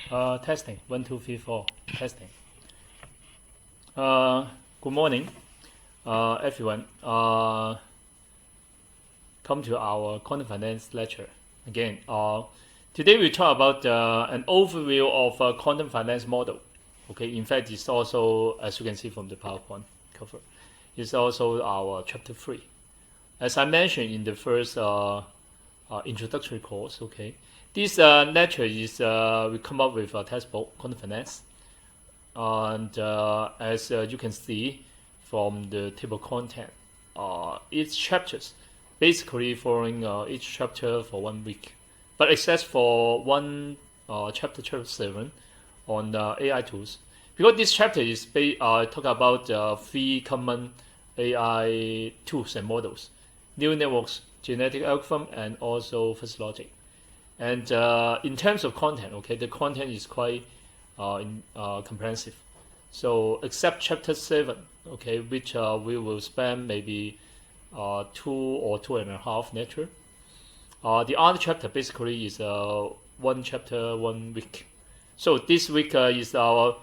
Testing 1 2 3 4 testing. Good morning, everyone. Come to our quantum finance lecture again. Today we talk about an overview of a quantum finance model. Okay, in fact, it's also, as you can see from the PowerPoint cover, it's also our chapter 3. As I mentioned in the first introductory course, okay, this lecture is we come up with a textbook, quantum finance, and as you can see from the table content, each chapters basically following each chapter for 1 week, but except for one chapter 7 on AI tools, because this chapter is talk about 3 common AI tools and models: neural networks, genetic algorithm, and also fuzzy logic. And in terms of content, okay, the content is quite comprehensive. So except chapter 7, okay, which we will spend maybe 2 or 2.5 lecture. The other chapter basically is 1 chapter 1 week. So this week is our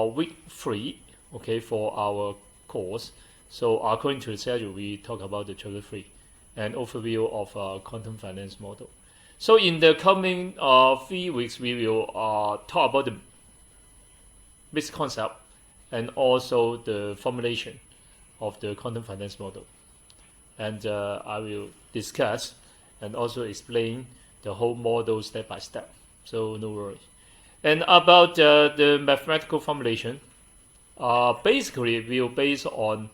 week 3, okay, for our course. So according to the schedule, we talk about the chapter 3 and overview of quantum finance model. So in the coming 3 weeks, we will talk about the basic concept and also the formulation of the quantum finance model. And I will discuss and also explain the whole model step by step. So no worries. And about the mathematical formulation, basically we will base on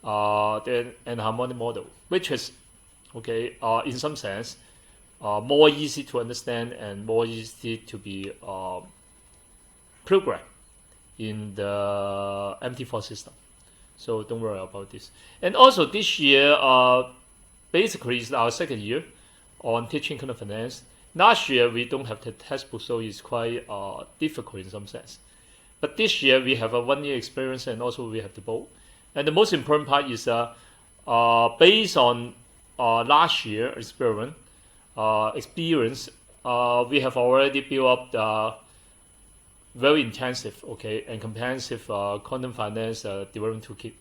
the anharmonic model, which is, okay, in some sense, more easy to understand and more easy to be programmed in the MT4 system. So don't worry about this. And also this year, basically is our 2nd year on teaching quantum finance. Last year we don't have the textbook, so it's quite difficult in some sense. But this year we have a 1 year experience and also we have the book. And the most important part is based on last year experience, we have already built up the very intensive, okay, and comprehensive quantum finance development toolkit.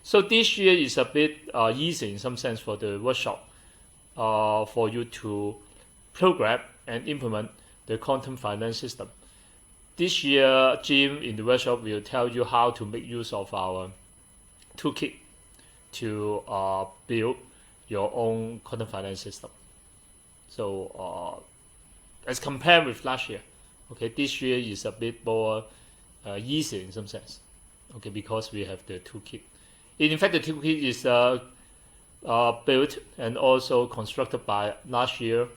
So this year is a bit easy in some sense for the workshop for you to program and implement the quantum finance system. This year, Jim in the workshop will tell you how to make use of our toolkit to build your own quantum finance system. So as compared with last year, okay, this year is a bit more easy in some sense, okay, because we have the toolkit. In fact, the toolkit is built and also constructed by last year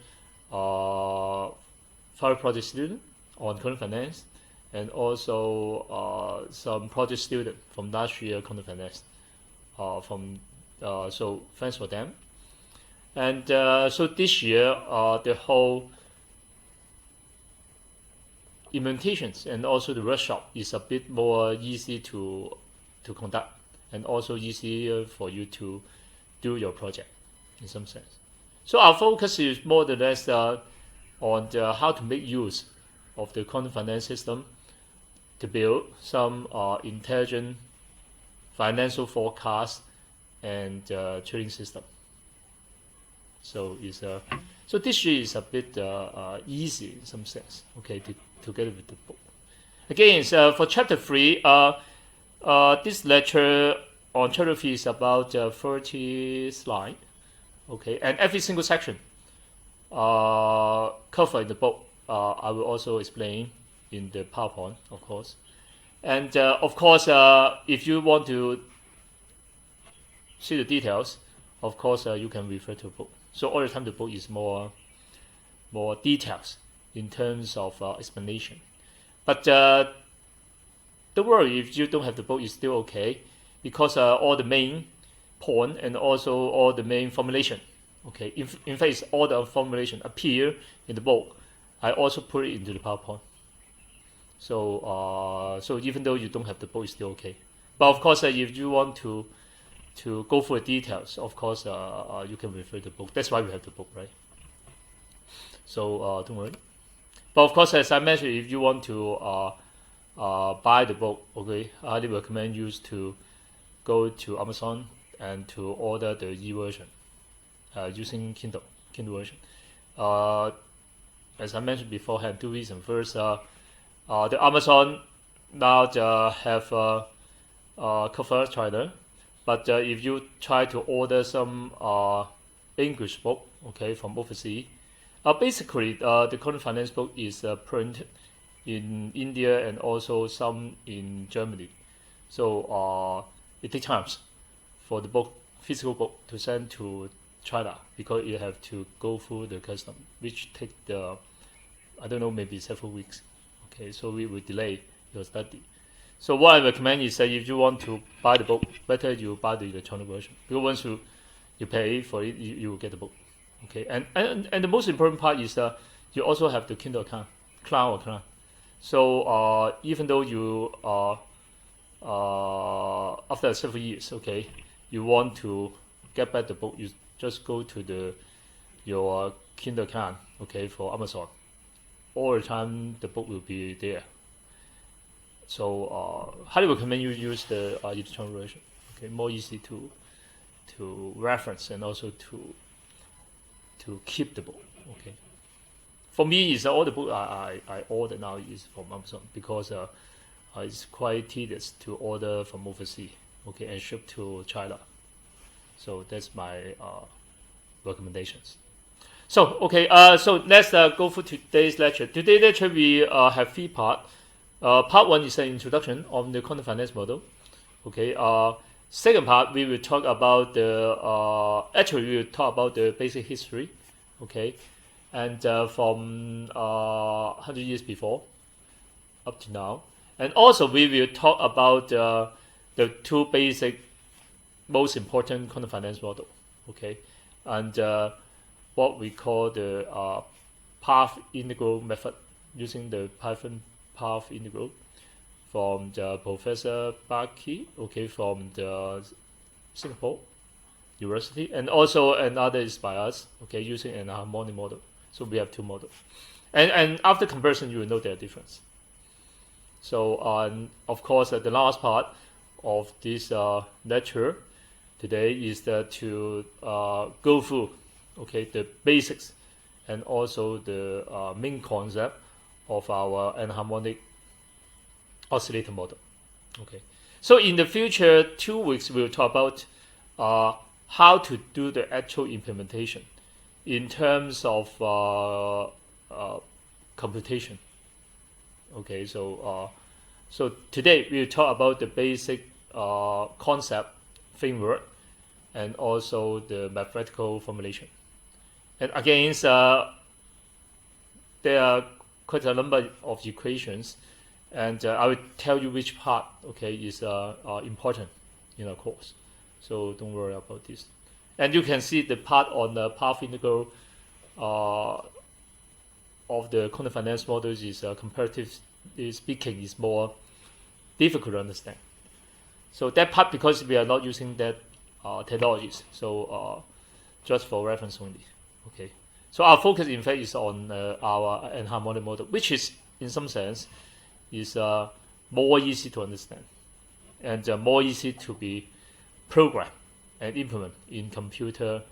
five project student on quantum finance, and also some project student from last year quantum finance. So thanks for them. And so this year, the whole implementations and also the workshop is a bit more easy to conduct and also easier for you to do your project in some sense. So our focus is more or less on how to make use of the quantum finance system to build some intelligent financial forecast and trading system. So it's so this year is a bit easy in some sense, okay, together with the book. Again, for chapter 3, this lecture on chapter 3 is about 30 slides, okay, and every single section covered in the book, I will also explain in the PowerPoint, of course. And of course, if you want to see the details, of course, you can refer to the book. So all the time the book is more details in terms of explanation. But don't worry, if you don't have the book, it's still okay, because all the main point and also all the main formulation, okay, in fact, all the formulation appear in the book. I also put it into the PowerPoint. So so even though you don't have the book, it's still okay. But of course, if you want to go for details, of course, you can refer to the book. That's why we have the book, right? So don't worry. But of course, as I mentioned, if you want to buy the book, okay, I highly recommend you to go to Amazon and to order the e-version using Kindle version. As I mentioned beforehand, two reasons. First, the Amazon now have cover China, but if you try to order some English book, okay, from overseas, basically the Quantum Finance book is printed in India and also some in Germany. So it takes time for the book, physical book, to send to China because you have to go through the custom, which take I don't know, maybe several weeks. Okay, so we will delay your study. So what I recommend is that if you want to buy the book, better you buy the electronic version because once you pay for it, you will get the book. Okay, and the most important part is that you also have the Kindle account, cloud account. So even though you after several years, okay, you want to get back the book, you just go to your Kindle account, okay, for Amazon. All the time the book will be there. So highly recommend you use the electronic version. Okay, more easy to reference and also to keep the book. Okay, for me, is all the book I order now is from Amazon because it's quite tedious to order from overseas. Okay, and ship to China. So that's my recommendations. So okay, so let's go for today's lecture. Today's lecture we have three parts. Part one is an introduction on the quantum finance model. Okay. Second part we will talk about actually we will talk about the basic history. Okay, and from 100 years before up to now, and also we will talk about the two basic, most important quantum finance model. Okay, and what we call the path integral method using the Python path integral from the Professor Baki, okay, from the Singapore University, and also another is by us, okay, using an anharmonic model. So we have two models, and after comparison you will know their difference. So of course the last part of this lecture today is to go through, okay, the basics and also the main concept of our anharmonic oscillator model. Okay, so in the future 2 weeks we'll talk about how to do the actual implementation in terms of computation. Okay, so today we'll talk about the basic concept framework and also the mathematical formulation. And again, there are quite a number of equations, and I will tell you which part, okay, is important in our course. So don't worry about this. And you can see the part on the path integral of the quantum finance models is comparatively speaking is more difficult to understand. So that part, because we are not using that technologies, so just for reference only. Okay, so our focus in fact is on our anharmonic model, which is in some sense is more easy to understand and more easy to be programmed and implement in computer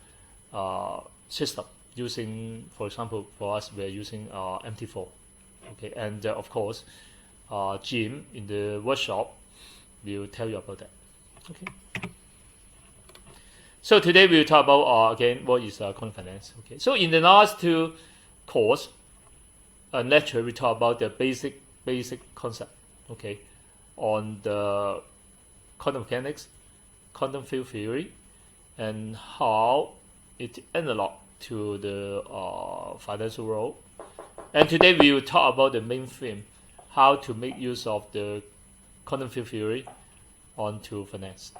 system using, for example, for us we're using MT4. Okay, and of course Jim in the workshop will tell you about that. Okay. So today we will talk about again what is quantum finance. Okay. So in the last two course lecture we talk about the basic concept. Okay, on the quantum mechanics, quantum field theory, and how it analog to the financial world. And today we will talk about the main theme, how to make use of the quantum field theory onto finance.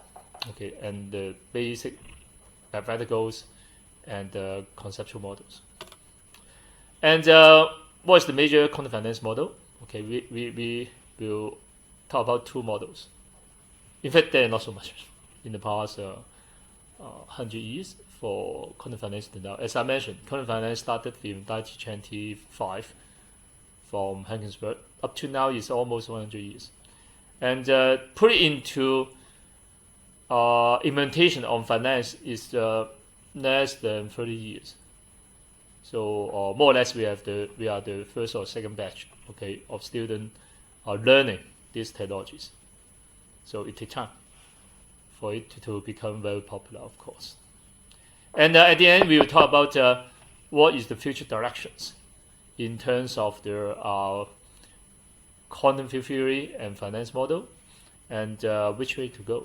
Okay, and the basic mathematicals and the conceptual models. And what is the major quantum finance model? Okay, we will talk about two models. In fact, there are not so much in the past 100 years for quantum finance to now. As I mentioned, quantum finance started in 1925 from Hankensburg. Up to now, it's almost 100 years. And put it into implementation on finance is less than 30 years. So more or less, we are the first or second batch, okay, of students learning these technologies. So it takes time for it to become very popular, of course. And at the end, we will talk about what is the future directions in terms of the quantum field theory and finance model, and which way to go.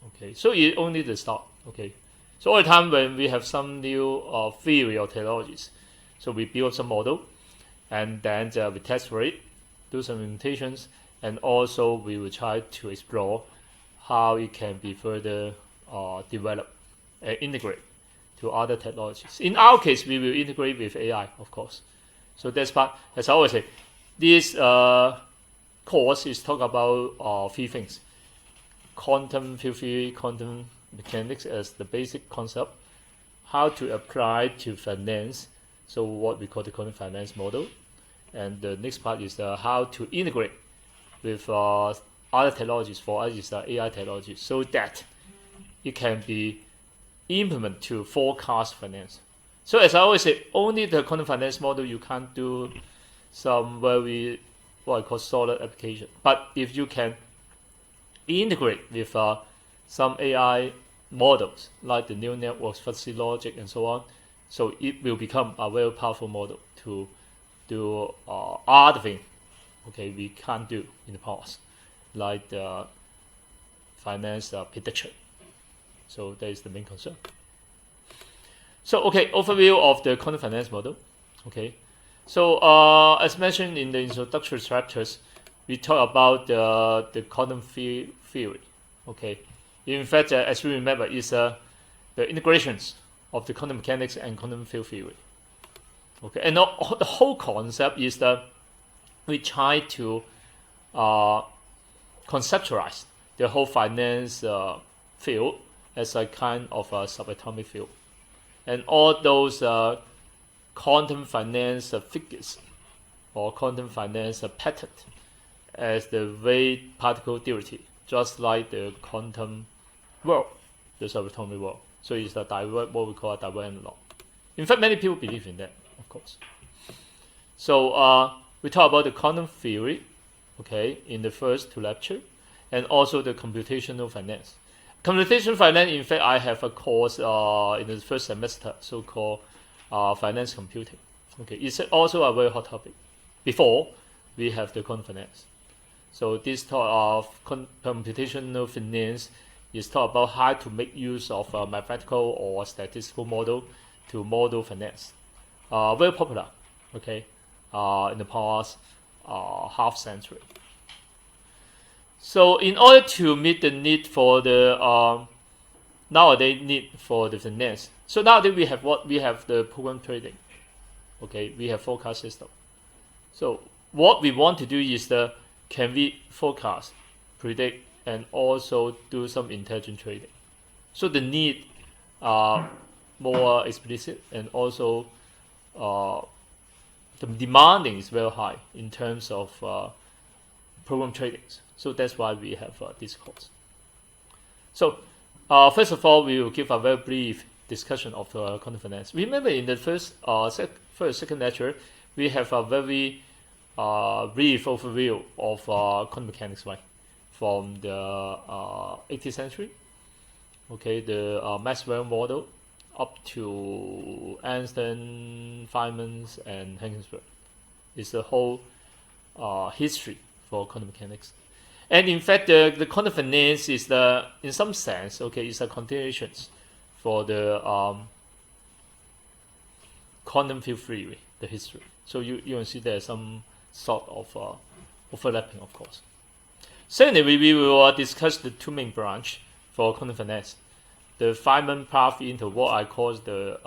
Okay, so it's only the start. Okay, so all the time when we have some new theory or technologies, so we build some model, and then we test for it, do some implementations, and also we will try to explore how it can be further developed and integrate to other technologies. In our case, we will integrate with AI, of course. So that's part. As I always say, this course is talk about three things: quantum field theory, quantum mechanics as the basic concept, how to apply to finance, so what we call the quantum finance model, and the next part is how to integrate with other technologies. For us, is AI technology, so that it can be implemented to forecast finance. So as I always say, only the quantum finance model you can't do some very what I call solid application. But if you can integrate with some AI models like the neural networks, fuzzy logic, and so on, so it will become a very powerful model to do other things, okay, we can't do in the past, like the finance prediction. So that is the main concern. So okay, overview of the quantum finance model. Okay, so as mentioned in the introductory chapters, we talk about the quantum field theory. Okay, in fact, as we remember, is the integrations of the quantum mechanics and quantum field theory. Okay, and the whole concept is that we try to conceptualize the whole finance field as a kind of a subatomic field, and all those quantum finance figures or quantum finance pattern as the wave particle duality, just like the quantum world, the subatomic world. So it's a what we call a divergent law. In fact, many people believe in that, of course. So we talk about the quantum theory, okay, in the first two lectures, and also the computational finance. Computational finance, in fact, I have a course in the first semester, so-called finance computing. Okay, it's also a very hot topic. Before we have the quantum finance, so this talk of computational finance is talk about how to make use of a mathematical or statistical model to model finance. Very popular, okay, in the past half century. So in order to meet the need for the nowadays need for the finance, so nowadays we have what? We have the program trading. Okay, we have forecast system. So what we want to do is can we forecast, predict, and also do some intelligent trading. So the need more explicit, and also the demanding is very high in terms of program trading. So that's why we have this course. So first of all, we will give a very brief discussion of quantum finance. Remember, in the second lecture, we have a very brief overview of quantum mechanics, right? From the 18th century, okay, the Maxwell model, up to Einstein, Feynman, and Hankensburg. It's the whole history for quantum mechanics. And in fact, the quantum finance is in some sense, okay, it's a continuation for the quantum field theory, the history. So you can see there's some sort of overlapping, of course. Secondly, we will discuss the two main branch for quantum finance. The Feynman path into what I call the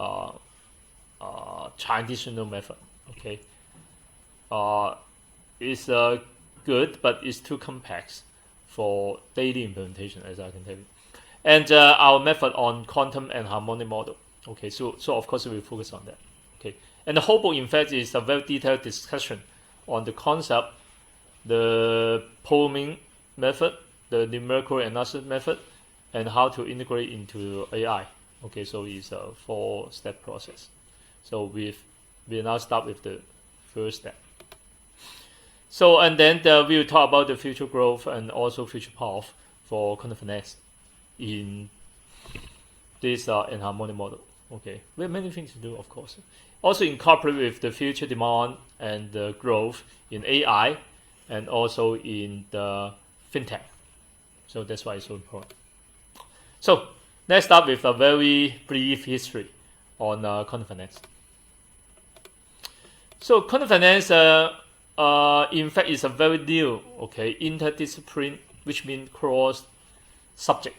traditional method. Okay, it's good, but it's too complex for daily implementation, as I can tell you. And our method on quantum and harmonic model. Okay, so of course we will focus on that. Okay, and the whole book, in fact, is a very detailed discussion on the concept, the polling method, the numerical analysis method, and how to integrate into AI. Okay, so it's a 4-step process. So we now start with the first step. So, and then we'll talk about the future growth and also future path for quantum finance in this anharmonic model. Okay, we have many things to do, of course. Also incorporate with the future demand and the growth in AI and also in the fintech. So that's why it's so important. So let's start with a very brief history on quantum finance. So quantum finance, in fact, is a very new, okay, interdiscipline, which means cross-subject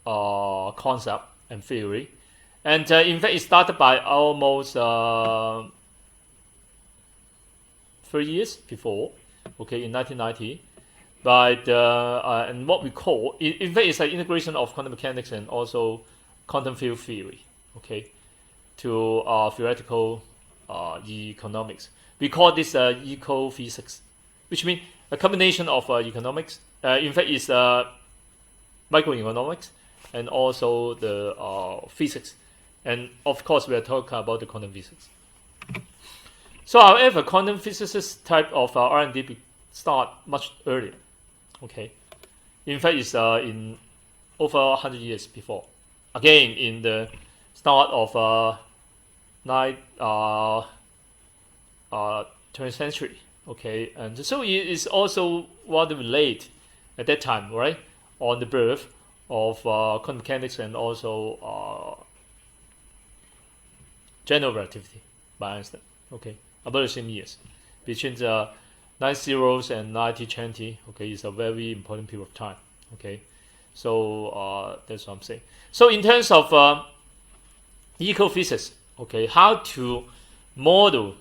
concept and theory. And in fact, it started by almost 3 years before, okay, in 1990. But and what we call, in fact, it's an integration of quantum mechanics and also quantum field theory, okay, to theoretical economics. We call this ecophysics, which means a combination of economics. In fact, it's microeconomics and also the physics. And of course, we are talking about the quantum physics. So, however, quantum physicists type of R&D start much earlier. Okay, in fact, it's in over 100 years before. Again, in the start of 20th century. Okay, and so it is also rather late at that time, right? On the birth of quantum mechanics and also general relativity by Einstein. Okay, about the same years, between the 90s and 1920. Okay, is a very important period of time. Okay, so that's what I'm saying. So in terms of ecophysics, okay, how to model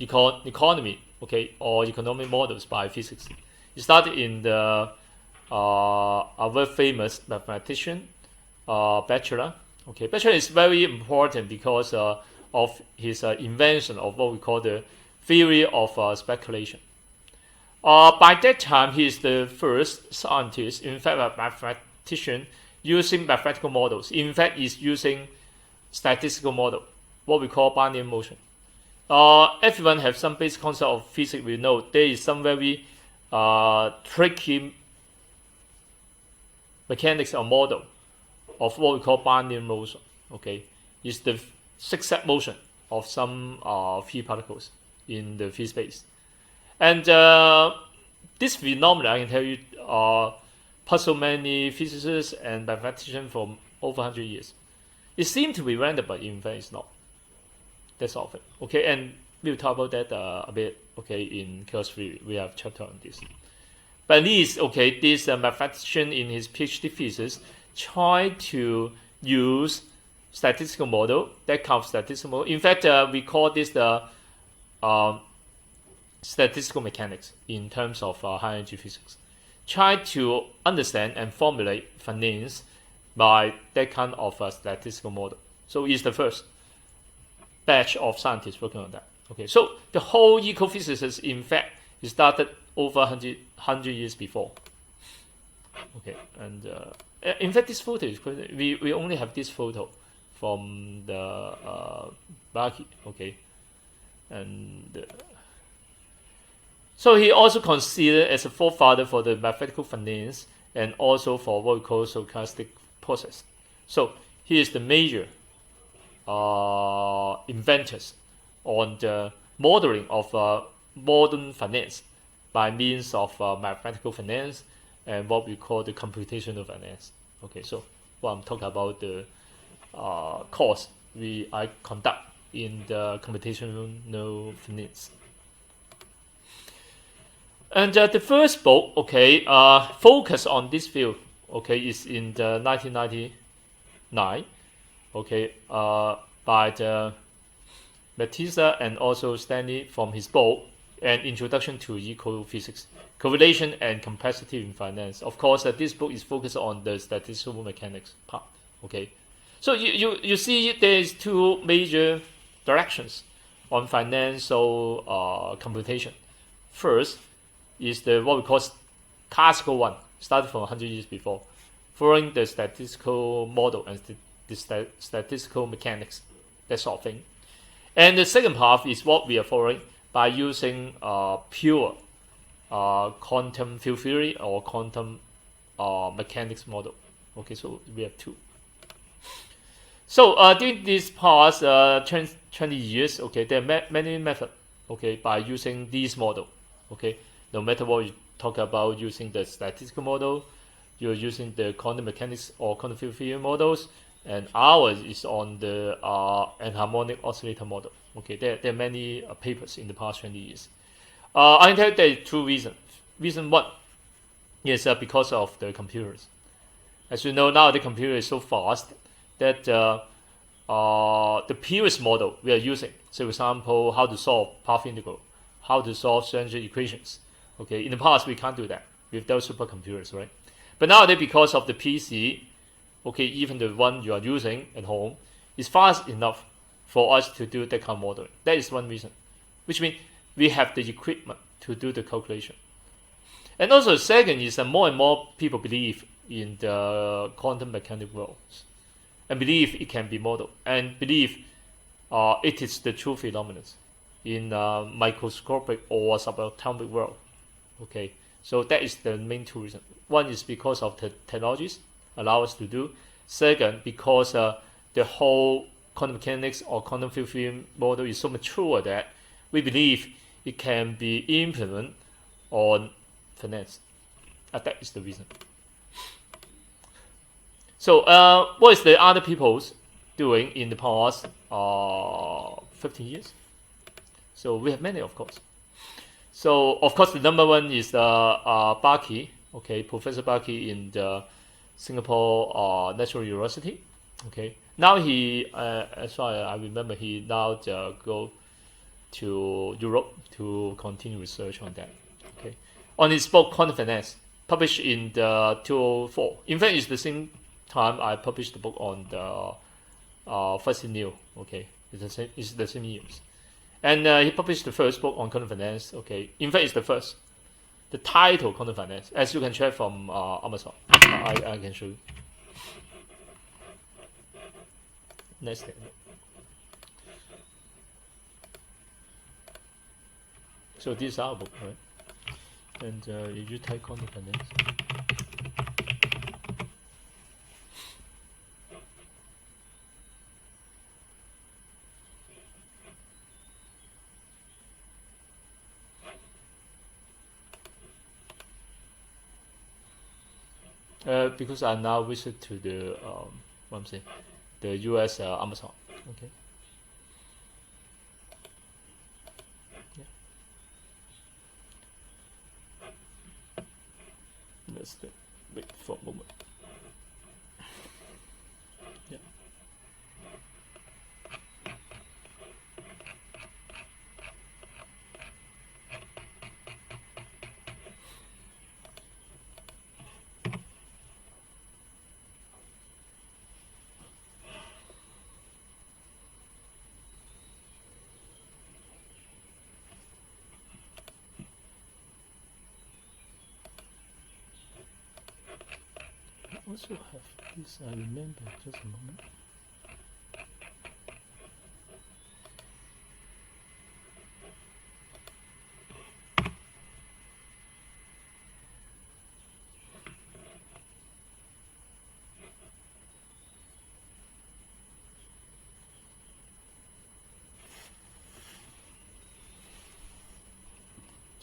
economy, okay, or economic models by physics. It started in the a very famous mathematician, Bachelor. Okay, Bachelor is very important because of his invention of what we call the theory of speculation. By that time, he is the first scientist, in fact, a mathematician using mathematical models. In fact, is using statistical model, what we call binary motion. Everyone have some basic concept of physics. We know there is some very tricky mechanics or model of what we call binary motion. Okay, is the zigzag motion of some free particles in the free space. And this phenomenon, I can tell you, puzzle many physicists and mathematicians for over 100 years. It seemed to be random, but in fact it's not. That's all of it. Okay, and we'll talk about that a bit. Okay, in class 3, we have chapter on this. But at least, okay, this mathematician in his PhD thesis tried to use statistical model, that kind of statistical model. In fact, we call this the statistical mechanics in terms of high energy physics. Try to understand and formulate finance by that kind of statistical model. So it's the first batch of scientists working on that. Okay, so the whole ecophysics, in fact, it started over 100 years before. Okay, and in fact, this photo is we only have this photo from the Baki. Okay, and so he also considered as a forefather for the mathematical finance and also for what we call stochastic process. So he is the major inventors on the modeling of modern finance by means of mathematical finance and what we call the computational finance. Okay, so what I'm talking about the course I conduct in the computational finance. And the first book, okay, focus on this field, okay, is in the 1999, okay, by the Matissa and also Stanley from his book, An Introduction to Ecophysics, Correlation and Complexity in Finance. Of course, this book is focused on the statistical mechanics part, okay. So you see there is two major directions on financial computation. First is the what we call classical one, started from 100 years before, following the statistical model and the statistical mechanics, that sort of thing. And the second path is what we are following by using pure quantum field theory or quantum mechanics model. Okay, so we have two. So during these past 20 years, okay, there are many methods, okay, by using this model. Okay, no matter what you talk about using the statistical model, you're using the quantum mechanics or quantum field theory models, and ours is on the anharmonic oscillator model. Okay, there are many papers in the past 20 years. I can tell you there are two reasons. Reason one is because of the computers. As you know, now the computer is so fast that the previous model we are using, so for example, how to solve path integral, how to solve Schrödinger equations. Okay, in the past we can't do that with those supercomputers, right? But nowadays, because of the PC, okay, even the one you are using at home is fast enough for us to do that kind of modeling. That is one reason, which means we have the equipment to do the calculation. And also, second is that more and more people believe in the quantum mechanics worlds, and believe it can be modeled, and believe it is the true phenomenon in microscopic or subatomic world. Okay, so that is the main two reasons. One is because of the technologies allow us to do. Second, because the whole quantum mechanics or quantum field theory model is so mature that we believe it can be implemented on finance. That is the reason. So what is the other people's doing in the past 15 years? So we have many, of course. So of course the number one is Barkey, okay, Professor Barkey in the Singapore National University. Okay, now he, as far as I remember, he now go to Europe to continue research on that. Okay, on his book Quantum Finance, published in the 2004. In fact, it's the same time I published the book on the First New. Okay, it's the same years. And he published the first book on quantum finance. Okay, in fact, it's the first. The title quantum finance, as you can check from Amazon. I can show you. Next thing. So this is our book, right? And if you type quantum finance. Because I now visit to the what I'm saying, the US Amazon. Okay. Yeah. Let's wait for a moment. Yeah. Also have this, I remember, just a moment.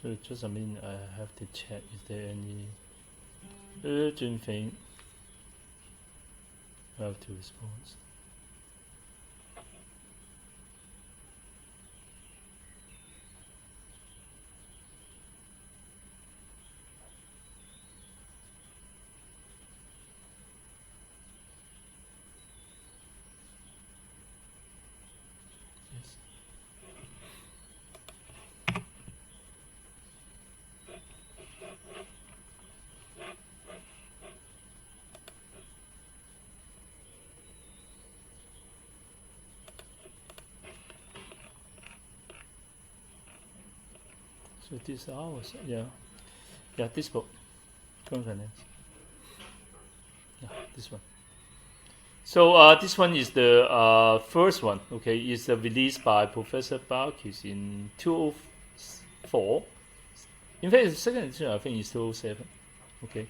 So just a minute, I have to check is there any urgent thing I have to respond. Yes. So this is ours. Yeah, this book, quantum finance. Yeah, this one. So this one is the first one. Okay, is released by Professor Barkis in 2004. In fact, the second edition I think is 2007. Okay.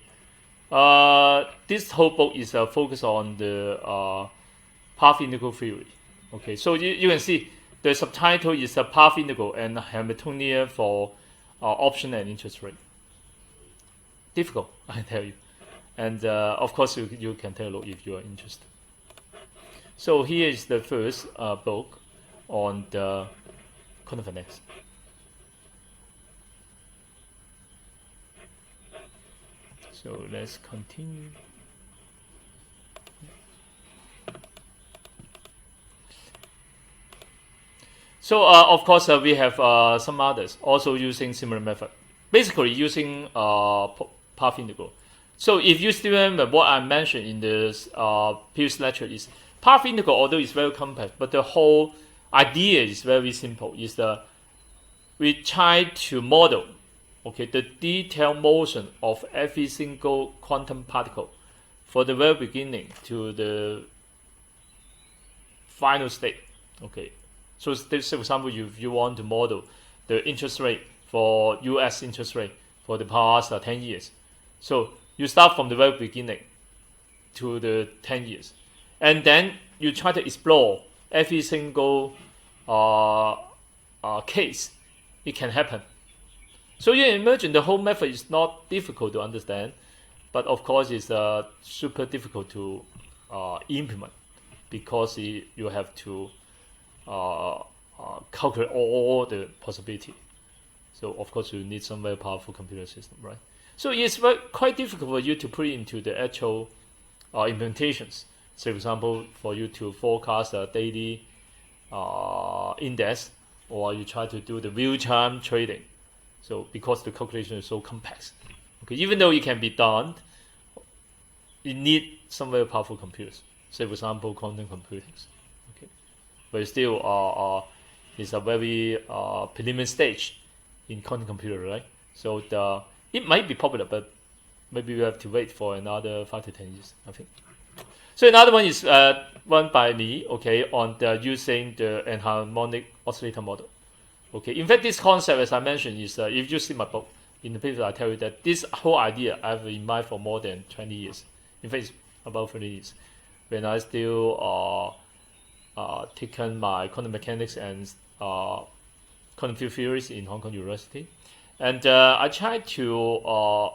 This whole book is focused on the path integral theory. Okay, so you can see the subtitle is a path integral and Hamiltonian for option and interest rate. Difficult, I tell you. And of course, you can take a look if you are interested. So here is the first book on the quantum finance. So let's continue. So of course we have some others also using similar method, basically using path integral. So if you still remember what I mentioned in this previous lecture is path integral, although it's very complex, but the whole idea is very simple. Is we try to model, okay, the detailed motion of every single quantum particle for the very beginning to the final state. Okay, so for example, if you want to model the interest rate for U.S. interest rate for the past 10 years, so you start from the very beginning to the 10 years, and then you try to explore every single case it can happen. So you imagine the whole method is not difficult to understand, but of course it's super difficult to implement because you have to calculate all the possibility. So of course you need some very powerful computer system, right? So it's quite difficult for you to put it into the actual implementations. So for example, for you to forecast a daily index, or you try to do the real-time trading. So because the calculation is so complex, okay, even though it can be done, you need some very powerful computers. Say for example, quantum computing. Okay, but it's still it's a very preliminary stage in quantum computer, right? So it might be popular, but maybe we have to wait for another 5 to 10 years, I think. So another one is run by me, okay, on using the anharmonic oscillator model. Okay, in fact, this concept, as I mentioned, is if you see my book in the paper, I tell you that this whole idea I've in mind for more than 20 years. In fact, it's about 30 years. When I still taken my quantum mechanics and quantum field theories in Hong Kong University, and I tried to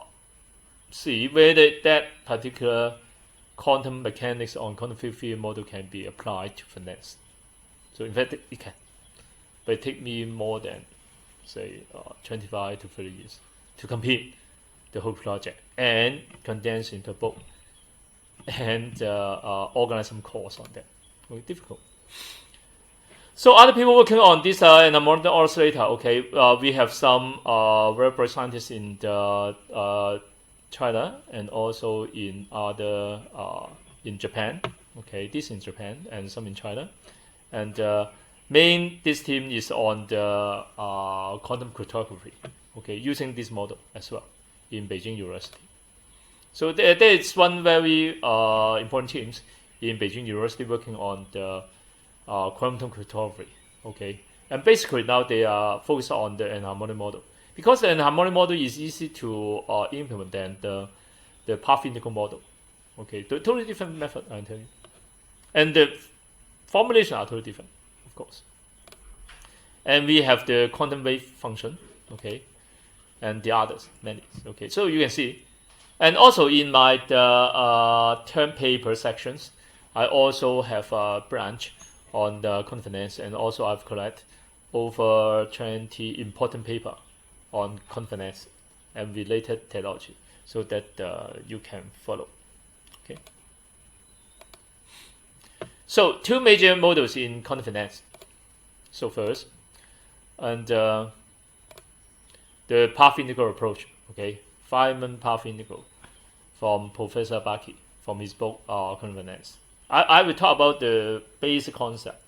see whether that particular quantum mechanics on quantum field theory model can be applied to finance. So in fact, it can. But it takes me more than, say, 25 to 30 years to complete the whole project and condense into a book and organize some course on that. Very difficult. So other people working on this anharmonic oscillator, okay, we have some very bright scientists in China and also in other in Japan. Okay, this in Japan and some in China, and this team is on the quantum cryptography. Okay, using this model as well in Beijing University. So there is one very important team in Beijing University working on the quantum cryptography. Okay, and basically now they are focused on the anharmonic model because the anharmonic model is easy to implement than the path integral model. Okay, totally different method, I tell you, and the formulation are totally different, of course. And we have the quantum wave function, okay, and the others, many. Okay, so you can see, and also in my term paper sections, I also have a branch on the quantum finance, and also I've collected over 20 important paper on quantum finance and related technology, so that you can follow. Okay. So two major models in quantum finance. So first, and the path integral approach. Okay, Feynman path integral from Professor Baki from his book Quantum Finance. I will talk about the basic concept,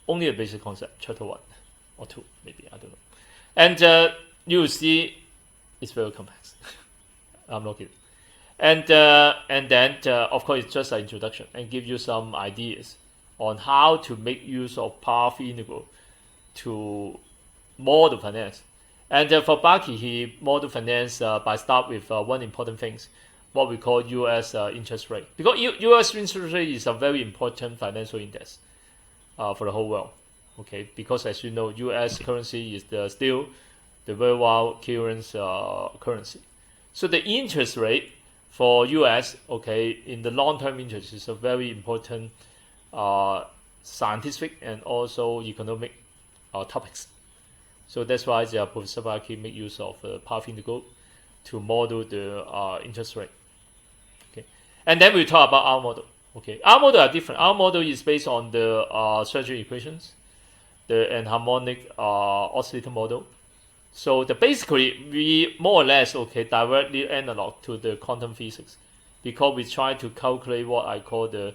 only the basic concept, chapter 1 or 2, maybe, I don't know. And you will see it's very complex. I'm not kidding. And then of course it's just an introduction and give you some ideas on how to make use of path integral to model finance. And for Baki, he model finance by start with one important thing, what we call U.S. Interest rate, because U.S. interest rate is a very important financial index for the whole world. Okay, because as you know, U.S. currency is still the worldwide currency. So the interest rate for U.S. okay in the long-term interest is a very important scientific and also economic topics. So that's why Professor Baki make use of path integral to model the interest rate. Okay, and then we talk about our model. Okay, our model are different. Our model is based on the surgery equations, the anharmonic oscillator model. So basically we more or less directly analog to the quantum physics, because we try to calculate what I call the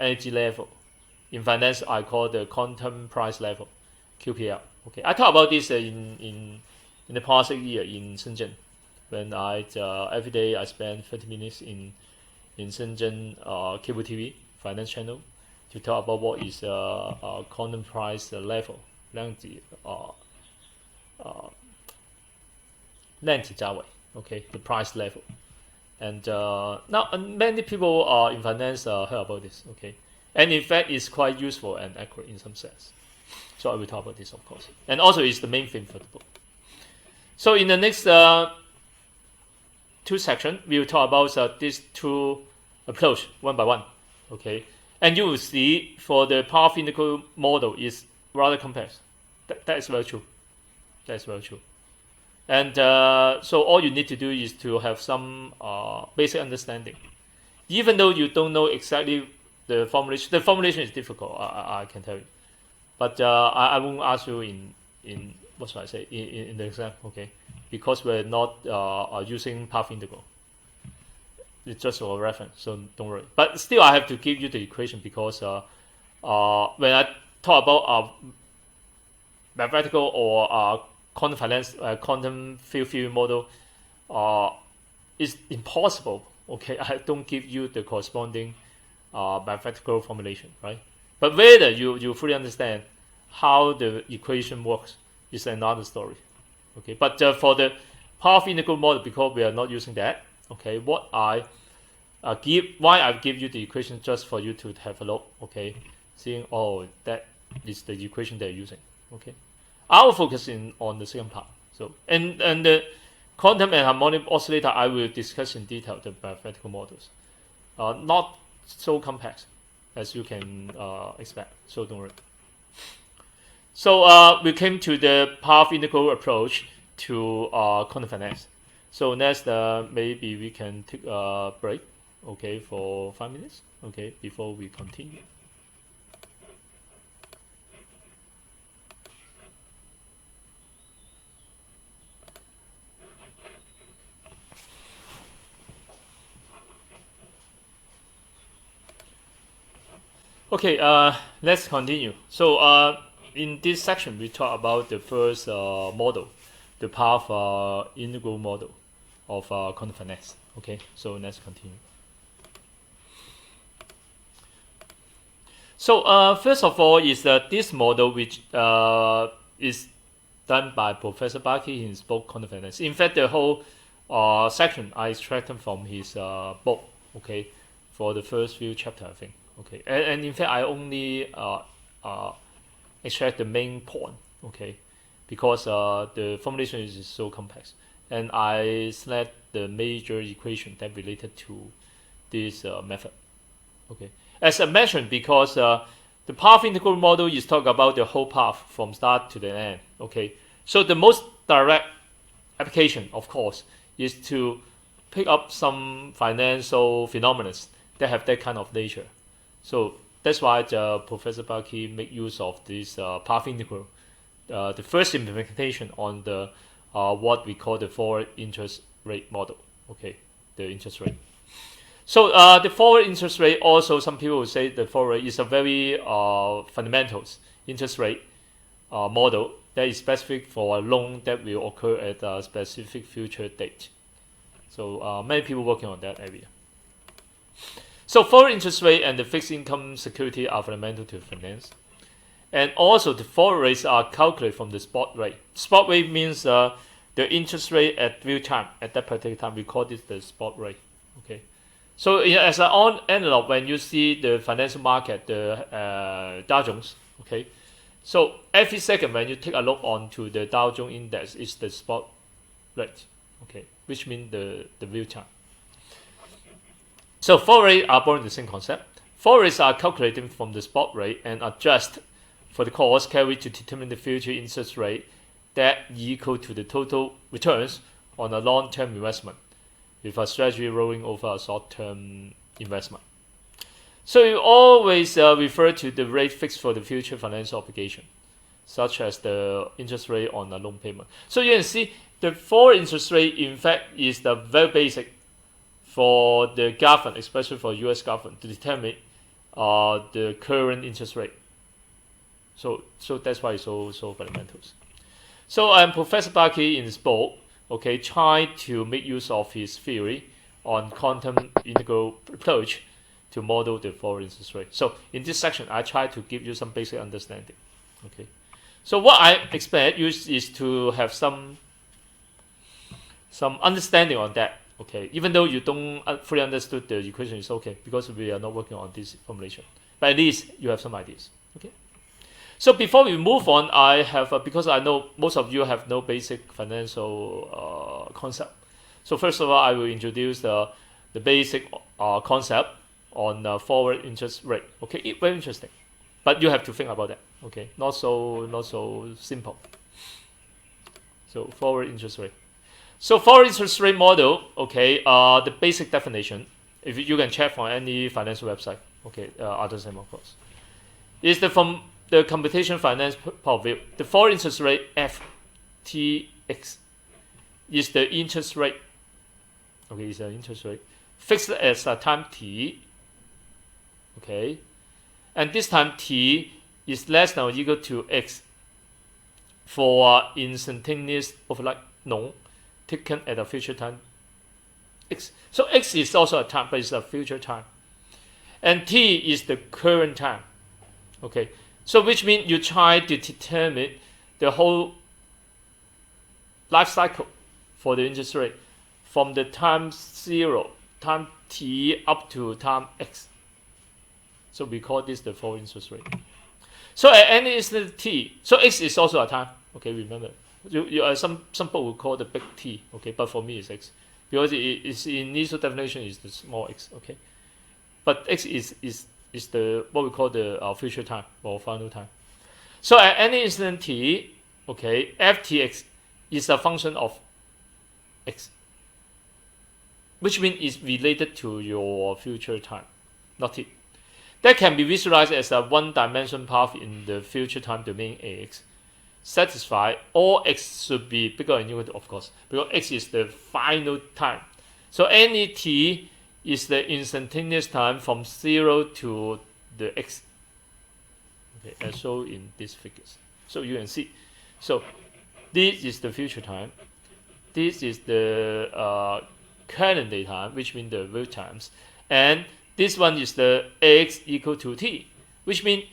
energy level. In finance, I call the quantum price level, QPL. Okay, I talk about this in the past year in Shenzhen, when every day I spend 30 minutes in Shenzhen cable TV finance channel to talk about what is quantum price level, 量子价位, okay, the price level. And now many people in finance heard about this, okay, and in fact it's quite useful and accurate in some sense. So I will talk about this, of course, and also it's the main theme for the book. So in the next two sections, we will talk about these two approach one by one, okay, and you will see for the path integral model is rather complex. That is very true. That is very true. And so all you need to do is to have some basic understanding. Even though you don't know exactly the formulation is difficult, I can tell you. But I won't ask you in what should I say, in the exam, okay? Because we're not using path integral. It's just a reference, so don't worry. But still, I have to give you the equation because when I talk about mathematical or quantum finance, quantum field theory model, is impossible. Okay, I don't give you the corresponding mathematical formulation, right? But whether you fully understand how the equation works is another story. Okay, but for the path integral model, because we are not using that, okay, what I why I give you the equation just for you to have a look, okay, seeing that is the equation they're using, okay. I will focus on the second part. So and the quantum and harmonic oscillator I will discuss in detail the mathematical models, not so complex as you can expect. So don't worry. So we came to the path integral approach to quantum finance. So next, maybe we can take a break, okay, for 5 minutes, okay, before we continue. Okay, let's continue. So in this section, we talk about the first model, the path integral model of quantum finance. Okay, so let's continue. So first of all is this model, which is done by Professor Baki in his book Quantum Finance. In fact, the whole section I extracted from his book, okay, for the first few chapters, I think. Okay, and in fact, I only extract the main point, okay, because the formulation is so complex, and I select the major equation that related to this method, okay. As I mentioned, because the path integral model is talk about the whole path from start to the end, okay. So the most direct application, of course, is to pick up some financial phenomena that have that kind of nature. So that's why Professor Baki make use of this path integral, the first implementation on the what we call the forward interest rate model. Okay, the interest rate. So the forward interest rate also, some people will say the forward rate is a very fundamentals interest rate model that is specific for a loan that will occur at a specific future date. So many people working on that area. So forward interest rate and the fixed income security are fundamental to finance. And also the forward rates are calculated from the spot rate. Spot rate means the interest rate at real time, at that particular time. We call this the spot rate. Okay. So as an analog, when you see the financial market, the Dow Jones, okay. So every second when you take a look onto the Dow Jones index, is the spot rate, okay, which means the real time. So forward rates are born in the same concept. Forward rates are calculated from the spot rate and adjust for the cost carried to determine the future interest rate that equal to the total returns on a long-term investment, with a strategy rolling over a short-term investment. So you always refer to the rate fixed for the future financial obligation, such as the interest rate on a loan payment. So you can see the forward interest rate, in fact, is the very basic for the government, especially for US government, to determine the current interest rate. So that's why it's so fundamental. So Professor Barkey in his book, okay, tried to make use of his theory on quantum integral approach to model the forward interest rate. So in this section, I try to give you some basic understanding. Okay. So what I expect you is to have some understanding on that. Okay. Even though you don't fully understood the equation, it's okay because we are not working on this formulation. But at least you have some ideas. Okay. So before we move on, I have because I know most of you have no basic financial concept. So first of all, I will introduce the basic concept on forward interest rate. Okay, very interesting, but you have to think about that. Okay, not so simple. So forward interest rate. So forward interest rate model. Okay, the basic definition, if you can check from any financial website. Okay, other than of course, is from the computation finance point of view. The forward interest rate FTX is the interest rate. Okay, is an interest rate fixed as a time t. Okay, and this time t is less than or equal to x for instantaneous overnight loan taken at a future time x. So x is also a time, but it's a future time, and t is the current time. Okay, so which means you try to determine the whole life cycle for the interest rate from the time 0, time t up to time x. So we call this the forward interest rate. So at any instant t, so x is also a time. Okay, remember. Some people will call the big T. Okay, but for me it's x because its initial definition is the small x. Okay, but x is the what we call the future time or final time. So at any instant t, okay, ftx is a function of x, which means it's related to your future time, not t. That can be visualized as a one-dimensional path in the future time domain Ax. Satisfy all x should be bigger than equal to, of course, because x is the final time. So any t is the instantaneous time from 0 to the x. Okay, as shown in these figures. So you can see. So this is the future time. This is the current day time, which means the real times, and this one is the x equal to t, which means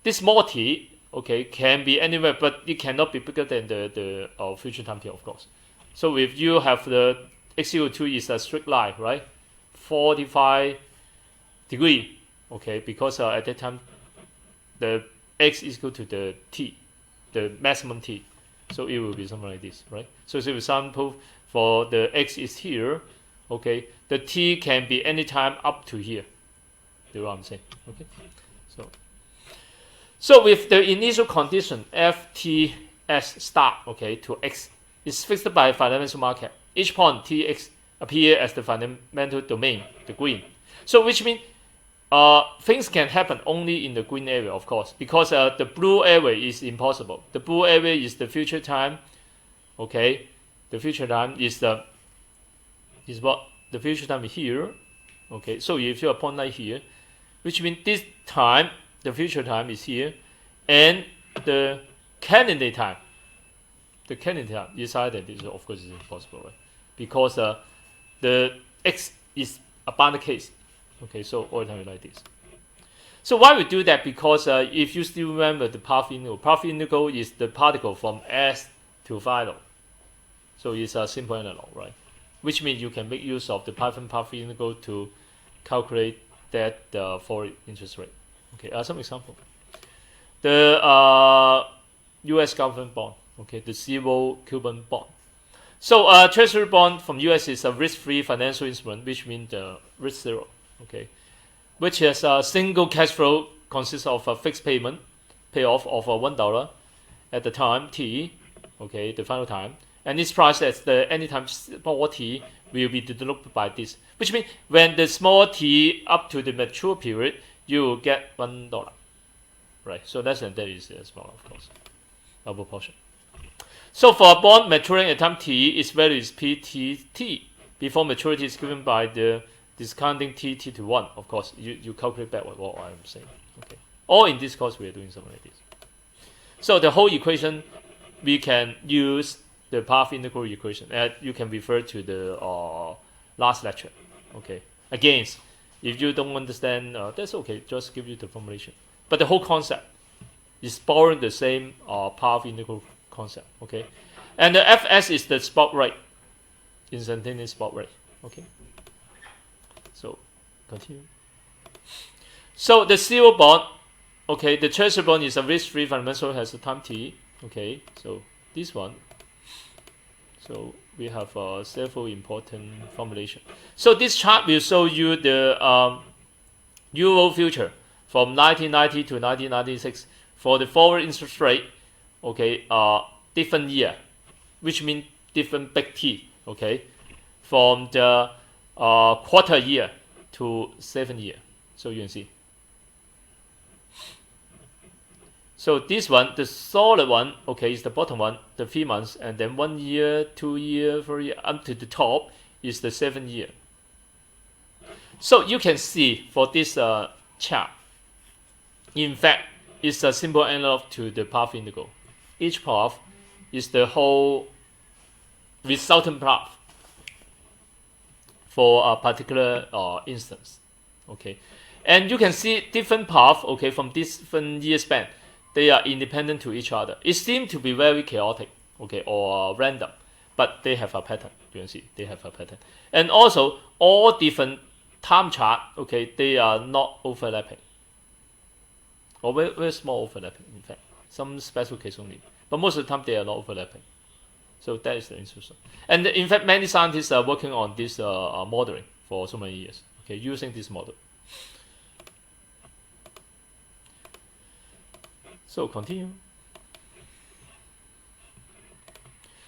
this small t, okay, can be anywhere, but it cannot be bigger than the future time t, of course. So if you have the x equal to is a straight line, right, 45 degree, okay, because at that time the x is equal to the t, the maximum t, so it will be something like this, right? So for example, for the x is here, okay, the t can be any time up to here. You know what I'm saying? Okay. So with the initial condition ftx star, okay, to x is fixed by fundamental market. Each point tx appear as the fundamental domain, the green. So which means things can happen only in the green area, of course, because the blue area is impossible. The blue area is the future time. Okay, the future time is what the future time is here. Okay, so if you point like here, which means this time the future time is here, and the candidate time. The candidate time is higher, this of course is impossible, right? Because the x is a bounded case. Okay, so all the time like this. So why we do that? Because if you still remember the path integral is the particle from S to final. So it's a simple analog, right? Which means you can make use of the Python path integral to calculate that forward interest rate. Okay, some example. The U.S. government bond, okay, the zero coupon bond. So treasury bond from U.S. is a risk-free financial instrument, which means risk zero, okay, which has a single cash flow consists of a fixed payoff of $1 at the time t, okay, the final time, and this price at the anytime small t will be denoted by this, which means when the small t up to the mature period, you will get $1, right? So less than that is small, of course, a proportion. So for a bond maturing at time t, its value is PTT. Before maturity is given by the discounting t to 1. Of course, you calculate back what I'm saying. Okay. Or in this course, we are doing something like this. So the whole equation, we can use the path integral equation. And you can refer to the last lecture. Okay. Again, if you don't understand, that's okay. Just give you the formulation. But the whole concept is borrowing the same path integral concept. Okay. And the Fs is the spot rate, instantaneous spot rate. Okay. So continue. So the zero bond, okay, the treasury bond is a risk-free fundamental, has a time t. Okay, so this one. So we have several important formulation. So this chart will show you the Euro future from 1990 to 1996 for the forward interest rate. Okay, different year, which means different big T. Okay, from the quarter year to 7 year. So you can see. So this one, the solid one, okay, is the bottom one, the 3 months, and then 1 year, 2 year, 3 year, up to the top is the 7 year. So you can see for this chart, in fact, it's a simple analog to the path integral. Each path is the whole resultant path for a particular instance. Okay, and you can see different paths, okay, from different year span. They are independent to each other. It seems to be very chaotic, okay, or random, but they have a pattern. You can see they have a pattern, and also all different time chart, okay, they are not overlapping, or very, very small overlapping. In fact, some special case only, but most of the time they are not overlapping. So that is the interesting. And in fact, many scientists are working on this modeling for so many years. Okay, using this model. So continue.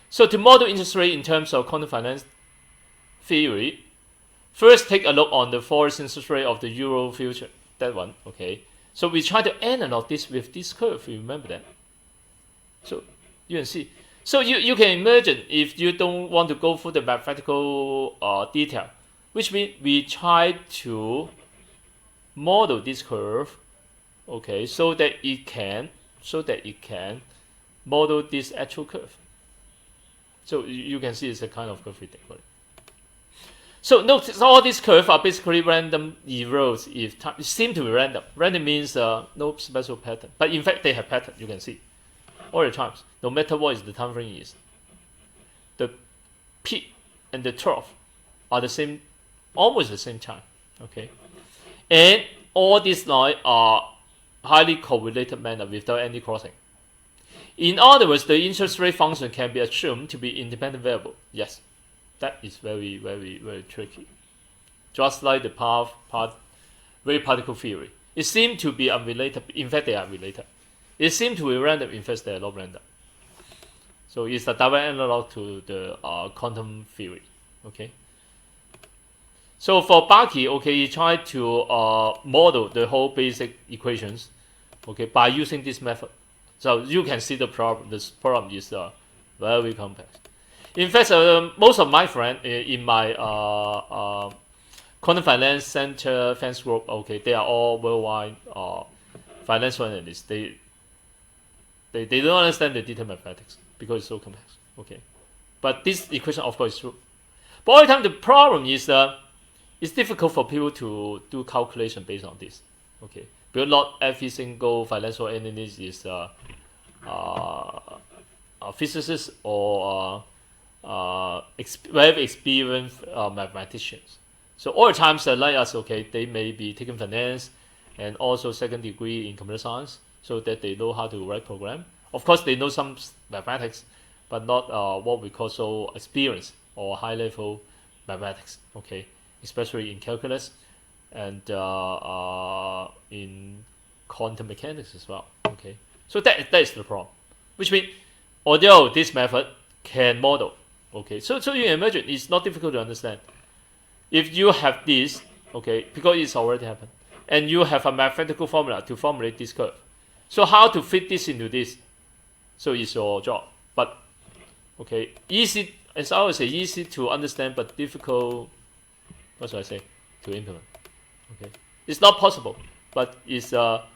So to model interest rate in terms of quantum finance theory, first take a look on the forward interest rate of the Euro future. That one, okay. So we try to analog this with this curve. You remember that? So you can see. So you can imagine if you don't want to go through the mathematical detail, which means we try to model this curve, okay, so that it can model this actual curve. So you can see it's a kind of curve we take. So notice all these curves are basically random errors. If time, it seems to be random. Random means no special pattern, but in fact they have pattern. You can see all the times, no matter what is the time frame is. The peak and the trough are the same, almost the same time. Okay, and all these lines are highly correlated manner without any crossing. In other words, the interest rate function can be assumed to be independent variable. Yes, that is very, very, very tricky. Just like the wave particle theory, it seems to be unrelated. In fact, they are related. It seems to be random. In fact, they are not random. So it's a direct analog to the quantum theory. Okay. So for Baki, okay, he tried to model the whole basic equations, okay, by using this method. So you can see the problem. This problem is very complex. In fact, most of my friends in my quantum finance center fans group, okay, they are all worldwide financial analysts. They don't understand the detailed mathematics because it's so complex. Okay, but this equation of course is true. But all the time the problem is it's difficult for people to do calculation based on this. Okay, because not every single financial analyst is a physicist or very experienced mathematicians. So all the times like us, okay, they may be taking finance and also second degree in computer science, so that they know how to write program. Of course, they know some mathematics, but not what we call so experienced or high level mathematics. Okay, especially in calculus and in quantum mechanics as well. Okay, so that is the problem. Which means, although this method can model, okay, so you imagine it's not difficult to understand. If you have this, okay, because it's already happened, and you have a mathematical formula to formulate this curve. So how to fit this into this? So it's your job. But okay, easy, as I always say, easy to understand but difficult, what should I say, to implement. Okay, it's not possible, but it's not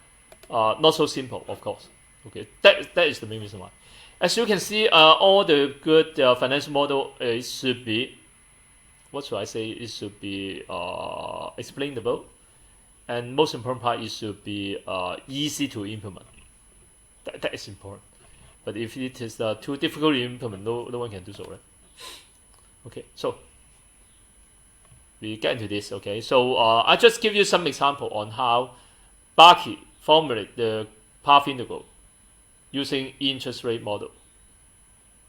so simple, of course. Okay, that is the main reason why. As you can see, all the good financial model should be, what should I say, it should be explainable, and most important part, it should be easy to implement. That is important. But if it is too difficult to implement, no one can do so, right? Okay, so we get into this. Okay, so I just give you some example on how Barkey formulate the path integral using interest rate model.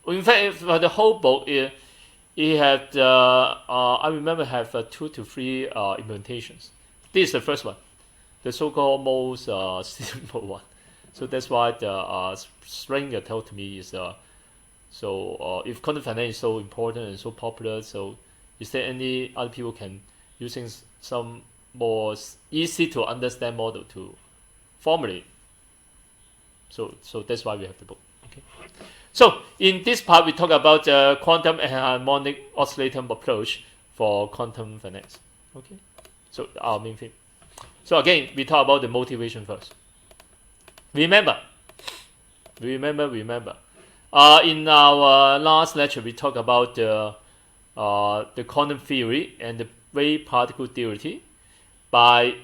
In fact, for the whole book, it had I remember have 2 to 3 implementations. This is the first one, the so-called most simple one. So that's why the Springer told me is if quantum finance is so important and so popular, so is there any other people can using some more easy to understand model to formulate? So that's why we have the book. Okay. So in this part we talk about the quantum and harmonic oscillator approach for quantum finance. Okay. So our main theme. So again, we talk about the motivation first. Remember. In our last lecture, we talked about the quantum theory and the wave particle theory by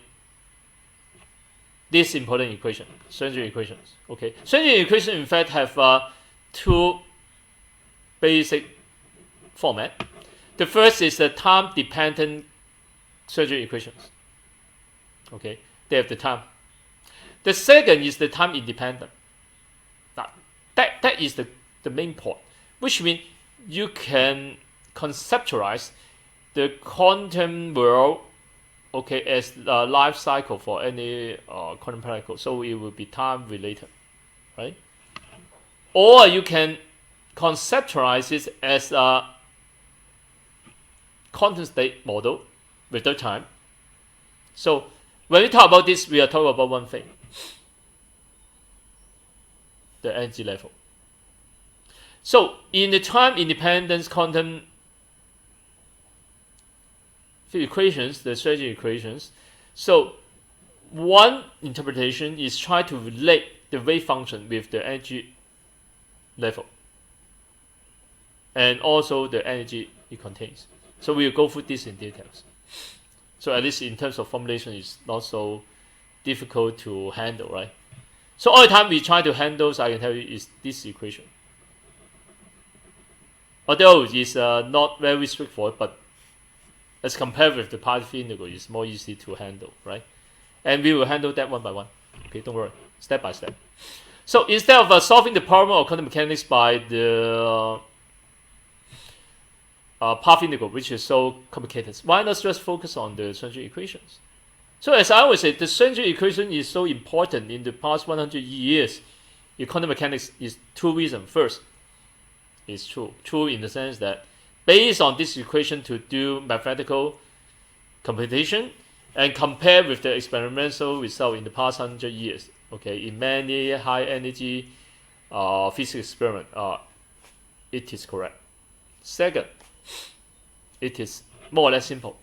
this important equation, Schrödinger equations. Okay, Schrödinger equations in fact have 2 basic format. The first is the time-dependent Schrödinger equations. Okay, they have the time. The second is the time independent. Now, that is the main point, which means you can conceptualize the quantum world, okay, as a life cycle for any quantum particle. So it will be time related, right? Or you can conceptualize it as a quantum state model without time. So when we talk about this, we are talking about one thing: the energy level. So in the time independence quantum equations, the Schrödinger equations, so one interpretation is try to relate the wave function with the energy level and also the energy it contains. So we will go through this in details. So at least in terms of formulation, it's not so difficult to handle, right? So all the time we try to handle, so I can tell you, is this equation. Although it's not very straightforward, but as compared with the path integral, it's more easy to handle, right? And we will handle that one by one. Okay, don't worry, step by step. So instead of solving the problem of quantum mechanics by the path integral, which is so complicated, why not just focus on the Schrödinger equations? So as I always say, the Schrödinger equation is so important in the past 100 years in quantum mechanics is 2 reasons. First, it's true in the sense that based on this equation to do mathematical computation and compare with the experimental result in the past 100 years, okay, in many high energy physics experiment, it is correct. Second, it is more or less simple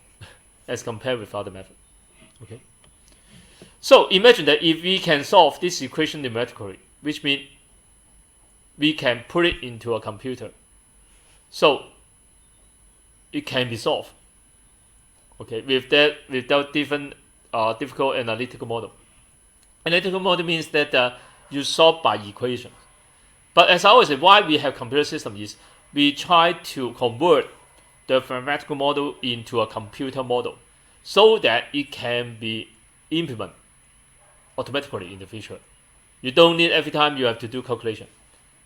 as compared with other methods. Okay. So imagine that if we can solve this equation numerically, which means we can put it into a computer. So it can be solved. Okay, without different difficult analytical model. Analytical model means that you solve by equations. But as I always say, why we have computer system is we try to convert the mathematical model into a computer model so that it can be implemented automatically in the future. You don't need every time you have to do calculation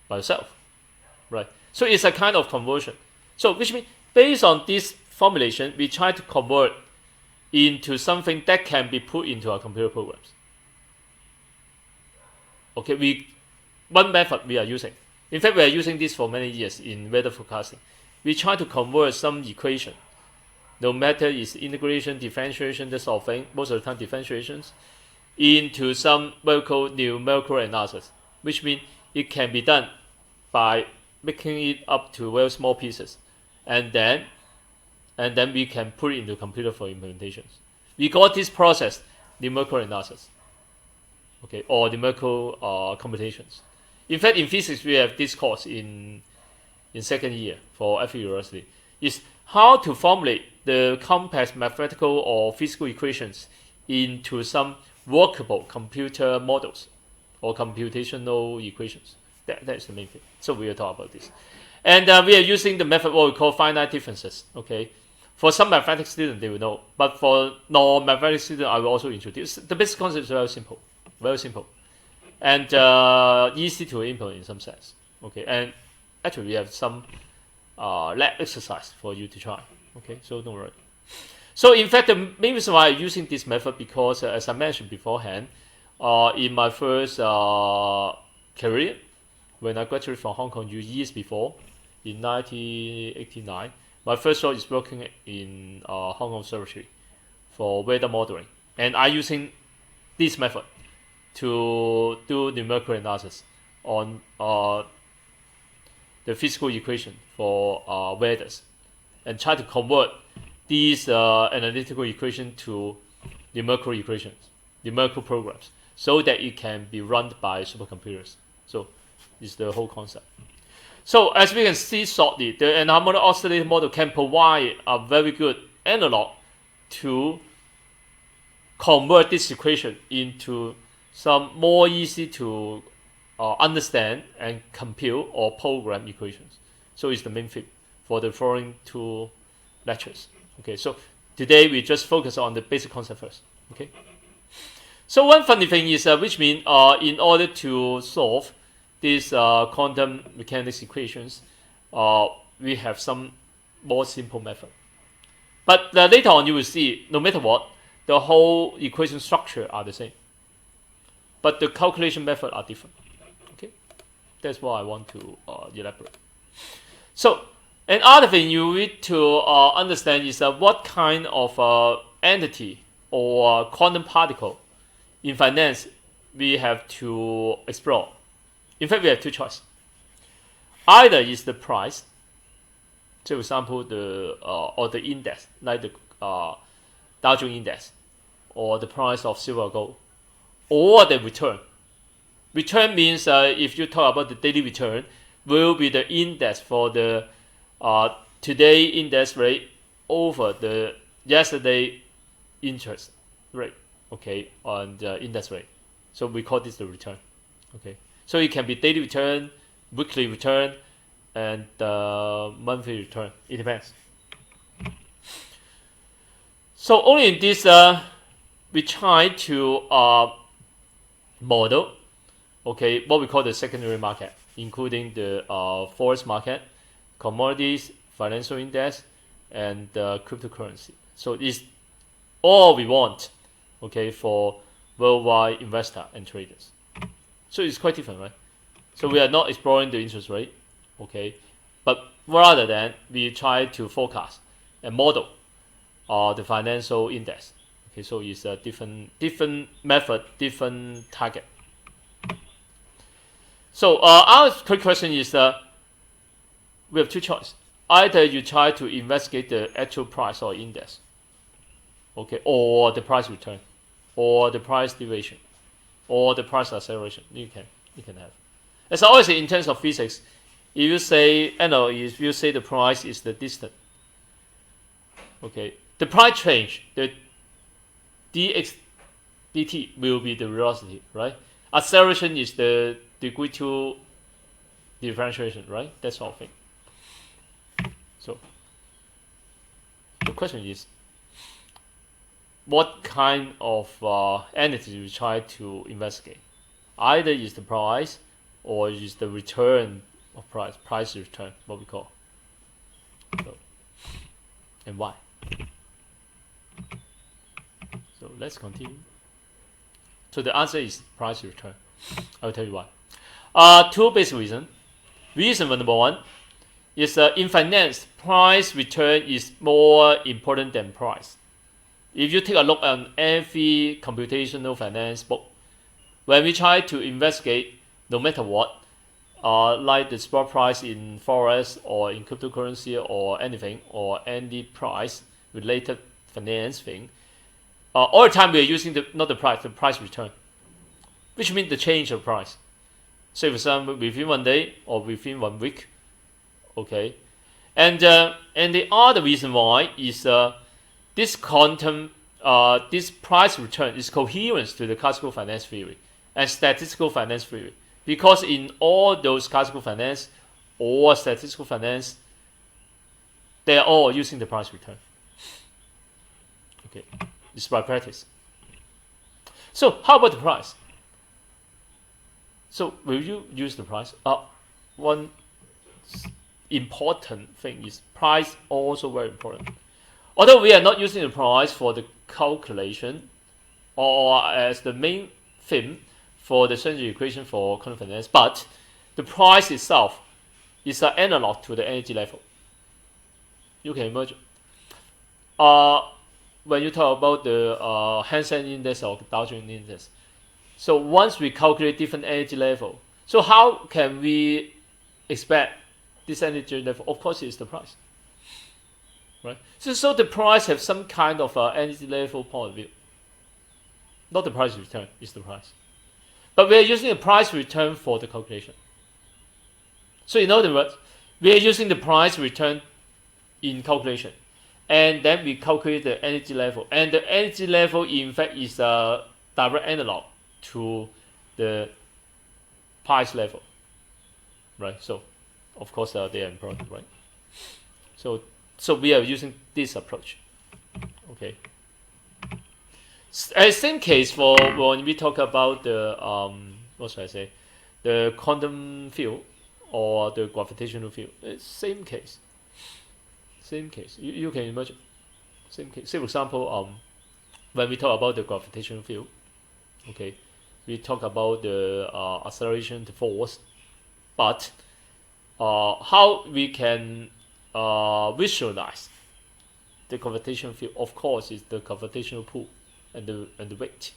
by yourself, right? So it's a kind of conversion. So which means based on this formulation, we try to convert into something that can be put into our computer programs. Okay, one method we are using. In fact, we are using this for many years in weather forecasting. We try to convert some equation, no matter is integration, differentiation, that sort of thing, most of the time differentiations, into some numerical analysis, which means it can be done by making it up to very small pieces, and then we can put it into computer for implementations. We call this process numerical analysis, okay, or numerical computations. In fact, in physics, we have this course in second year for every university. Is how to formulate the complex mathematical or physical equations into some workable computer models or computational equations. That's the main thing. So we will talk about this. And we are using the method what we call finite differences. Okay, for some mathematics students they will know, but for non-mathematics students I will also introduce. The basic concept is very simple, and easy to implement in some sense. Okay, and actually we have some lab exercise for you to try. Okay, so don't worry. So in fact, the main reason why I'm using this method because, as I mentioned beforehand, in my first career, when I graduated from Hong Kong years before, in 1989, my first job is working in Hong Kong Observatory for weather modeling, and I'm using this method to do numerical analysis on the physical equation for weathers, and try to convert these analytical equations to numerical equations, numerical programs, so that it can be run by supercomputers. So is the whole concept. So as we can see shortly, the anharmonic oscillator model can provide a very good analog to convert this equation into some more easy to understand and compute or program equations. So it's the main thing for the following two lectures. Okay, so today we just focus on the basic concept first. Okay. So one funny thing is, which means in order to solve these quantum mechanics equations, we have some more simple method. But later on you will see, no matter what, the whole equation structure are the same. But the calculation method are different. Okay, that's what I want to elaborate. So another thing you need to understand is what kind of entity or quantum particle in finance we have to explore. In fact, we have two choices. Either is the price, so for example, or the index, like the Dow Jones index, or the price of silver or gold, or the return. Return means if you talk about the daily return, will be the index for the today index rate over the yesterday interest rate. Okay, on the index rate. So we call this the return. Okay, so it can be daily return, weekly return, and monthly return. It depends. So only in this we try to model, okay, what we call the secondary market, including the forex market, commodities, financial index, and cryptocurrency. So it's all we want, okay, for worldwide investor and traders. So it's quite different, right? So we are not exploring the interest rate, okay, but rather than we try to forecast and model the financial index. Okay, so it's a different method, different target. So our quick question is, we have two choices. Either you try to investigate the actual price or index, okay, or the price return, or the price deviation, or the price acceleration. You can have. As I always say in terms of physics, if you say if you say the price is the distance, okay, the price change, the dx dt will be the velocity, right? Acceleration is the degree to differentiation, right? That sort of thing. So the question is, what kind of entity you try to investigate? Either is the price or is the return of price return, what we call. So, and why? So let's continue. So the answer is price return. I will tell you why. Two basic reasons. Reason number one is in finance, price return is more important than price. If you take a look at every computational finance book, when we try to investigate, no matter what, like the spot price in forex or in cryptocurrency or anything, or any price related finance thing, all the time we are using the price return, which means the change of price. Say for example, within 1 day or within 1 week, okay. And the other reason why is this quantum, this price return is coherent to the classical finance theory and statistical finance theory, because in all those classical finance or statistical finance, they are all using the price return. Okay, it's by practice. So how about the price? So will you use the price? One important thing is price also very important. Although we are not using the price for the calculation or as the main theme for the Schrödinger equation for quantum finance, but the price itself is an analog to the energy level. You can imagine. When you talk about the Hansen index or Dow Jones index, so once we calculate different energy level, so how can we expect this energy level? Of course, it's the price, right? So the price have some kind of energy level point of view. Not the price return, it's the price. But we are using the price return for the calculation. So in other words, we are using the price return in calculation, and then we calculate the energy level. And the energy level, in fact, is a direct analog to the price level, right? So, of course, they are important, right? So we are using this approach. Okay. Same case for when we talk about the what should I say, the quantum field or the gravitational field. It's same case. Same case. You can imagine. Same case. Say for example, when we talk about the gravitational field, okay, we talk about the acceleration to force, but how we can visualize the gravitational field, of course, is the gravitational pull and the weight.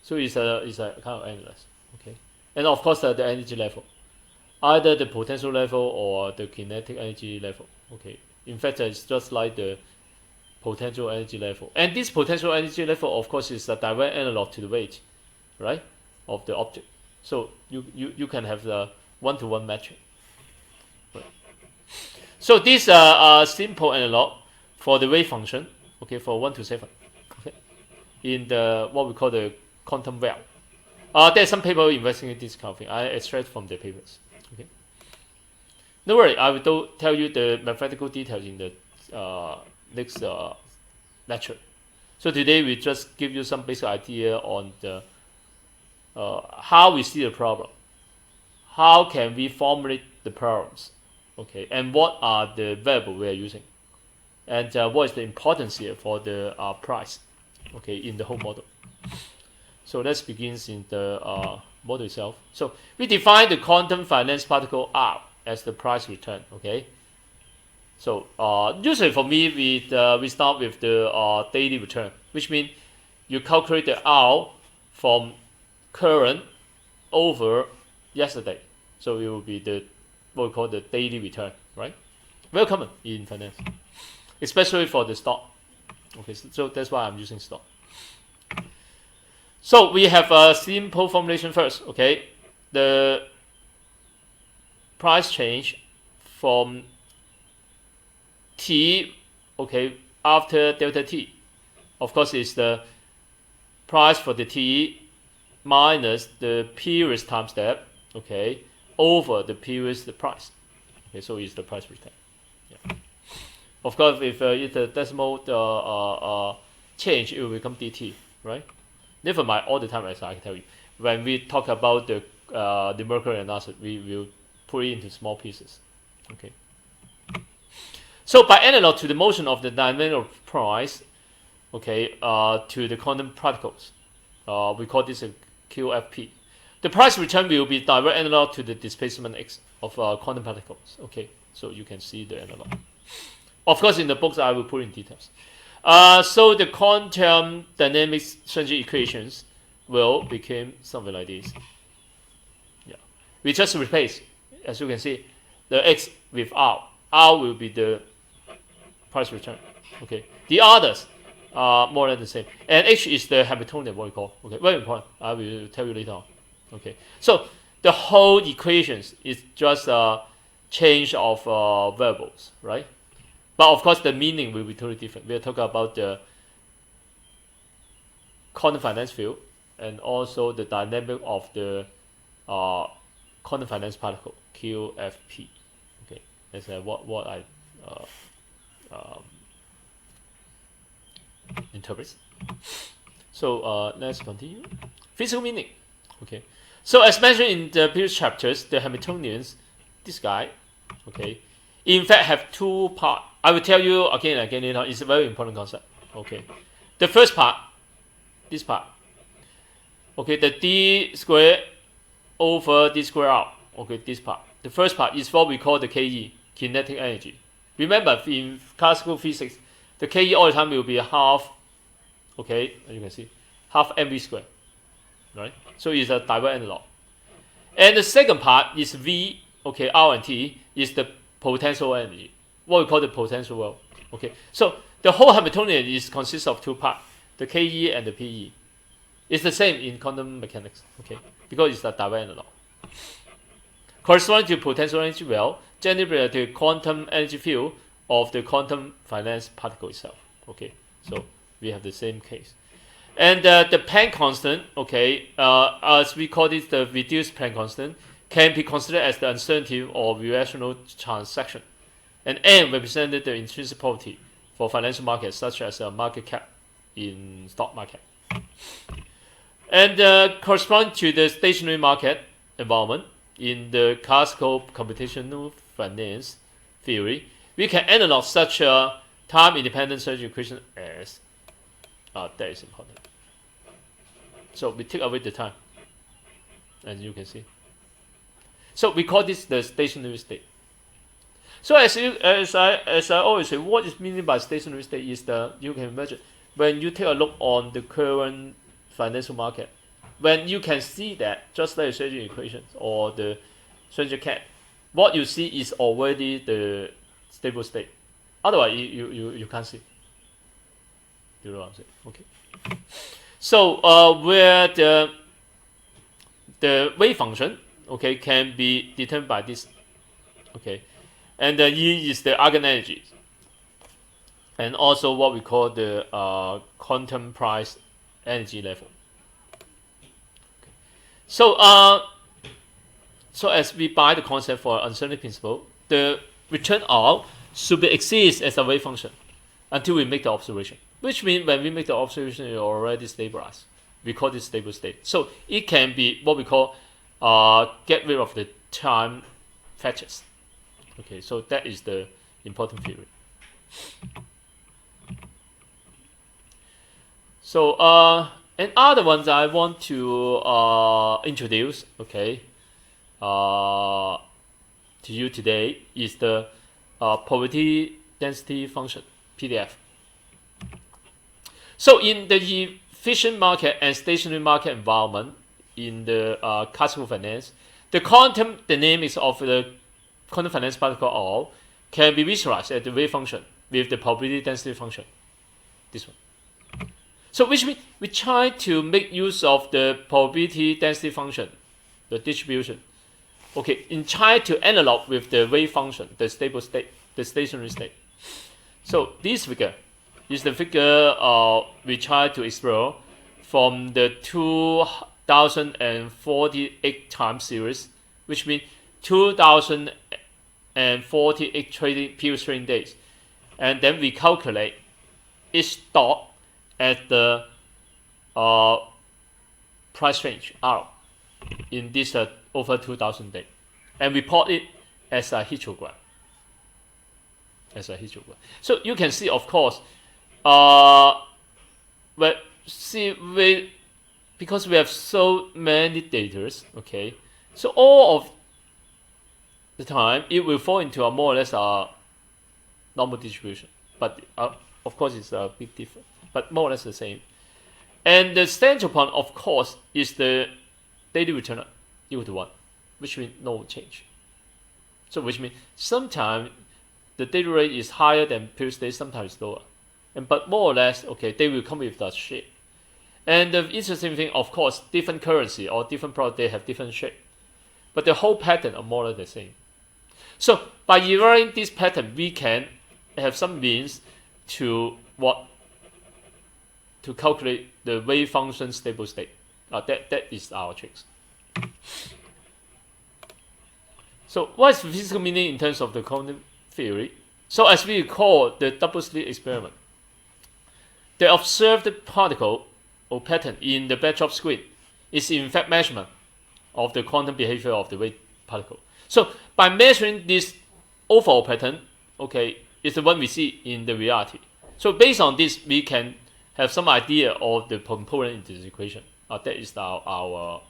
So it's a kind of endless, okay. And of course the energy level, either the potential level or the kinetic energy level, okay. In fact, it's just like the potential energy level, and this potential energy level, of course, is a direct analog to the weight, right, of the object. So you can have the one-to-one matching. Right. So this a simple analog for the wave function, okay, for 1 to 7, okay, in the what we call the quantum well. There's some paper investigating this kind of thing. I extract from the papers. Okay. No worry, I will tell you the mathematical details in the next lecture. So today we just give you some basic idea on the how we see the problem, how can we formulate the problems, okay, and what are the variables we are using, and what is the importance here for the price, okay, in the whole model. So let's begin in the model itself. So we define the quantum finance particle R as the price return, okay. So usually for me, we start with the daily return, which means you calculate the R from current over yesterday. So it will be the what we call the daily return, right? Very common in finance, especially for the stock. Okay, so that's why I'm using stock. So we have a simple formulation first, okay? the price change from t, okay, after delta t, of course, is the price for the t minus the previous time step, okay, over the previous price. Okay, so it's the price return. Yeah. Of course, if it's a decimal change, it will become dt, right? Never mind all the time, as I can tell you. When we talk about the numerical analysis, we will put it into small pieces. Okay. So by analog to the motion of the dynamic of price, okay, to the quantum particles, we call this a QFP. The price return will be direct analog to the displacement x of quantum particles. Okay, so you can see the analog. Of course, in the books I will put in details. So the quantum dynamics Schrödinger equations will become something like this. Yeah, we just replace, as you can see, the x with r. R will be the price return. Okay, the others are more or less the same. And h is the Hamiltonian, what we call. Okay, very important. I will tell you later on. Okay, so the whole equations is just a change of variables, right? But of course, the meaning will be totally different. We are talking about the quantum finance field and also the dynamic of the quantum finance particle, QFP. Okay, that's what I interpret. So let's continue. Physical meaning. Okay. So as mentioned in the previous chapters, the Hamiltonians, this guy, okay, in fact have two parts. I will tell you again and again later. It's a very important concept. Okay. The first part, this part. Okay, the d squared over d squared out. Okay, this part. The first part is what we call the Ke, kinetic energy. Remember, in classical physics, the Ke all the time will be half, okay, as you can see, half mv squared. Right? So it's a direct analog. And the second part is V, okay, R and T is the potential energy. What we call the potential world. Okay. So the whole Hamiltonian consists of two parts, the Ke and the Pe. It's the same in quantum mechanics, okay, because it's a direct analog. Corresponding to potential energy well, generate the quantum energy field of the quantum finance particle itself. Okay. So we have the same case. And the Planck constant, okay, as we call it, the reduced Planck constant, can be considered as the uncertainty or irrational transaction. And N represented the intrinsic property for financial markets, such as a market cap in stock market. And corresponding to the stationary market environment in the classical computational finance theory, we can analog such a time-independent Schrödinger equation as that is important. So we take away the time, as you can see. So we call this the stationary state. So as I always say, what is meaning by stationary state is you can imagine when you take a look on the current financial market, when you can see that just like the Schrödinger equations or the Schrödinger cat, what you see is already the stable state. Otherwise, you can't see. You know what I'm saying? Okay. So where the wave function, okay, can be determined by this, okay, and the E is the eigenenergy, and also what we call the quantum price energy level. Okay. So as we buy the concept for uncertainty principle, the return R should be exist as a wave function until we make the observation. Which means when we make the observation, it already stabilized. We call this stable state. So it can be what we call get rid of the time factors. Okay, so that is the important theory. So and other ones I want to introduce, okay, to you today is the probability density function, PDF. So in the efficient market and stationary market environment in the classical finance, the quantum dynamics of the quantum finance particle R can be visualized as the wave function with the probability density function. This one. So which means we try to make use of the probability density function, the distribution, okay, in trying to analog with the wave function, the stable state, the stationary state. So this figure is the figure we try to explore from the 2048 time series, which means 2048 period trading days. And then we calculate each stock at the price range R in this over 2000 days, and we plot it as a histogram. So you can see, of course, because we have so many data, okay, so all of the time it will fall into a more or less a normal distribution, but of course it's a big difference, but more or less the same. And the central point, of course, is the daily return equal to 1, which means no change. So which means sometimes the daily rate is higher than previous days, sometimes lower. But more or less, okay, they will come with the shape. And the interesting thing, of course, different currency or different product, they have different shape. But the whole pattern are more or less the same. So by evaluating this pattern, we can have some means to calculate the wave function stable state. That is our tricks. So what is the physical meaning in terms of the quantum theory? So as we recall the double slit experiment, the observed particle or pattern in the backdrop screen is in fact measurement of the quantum behavior of the wave particle. So by measuring this overall pattern, okay, is the one we see in the reality. So based on this, we can have some idea of the component in this equation. That is our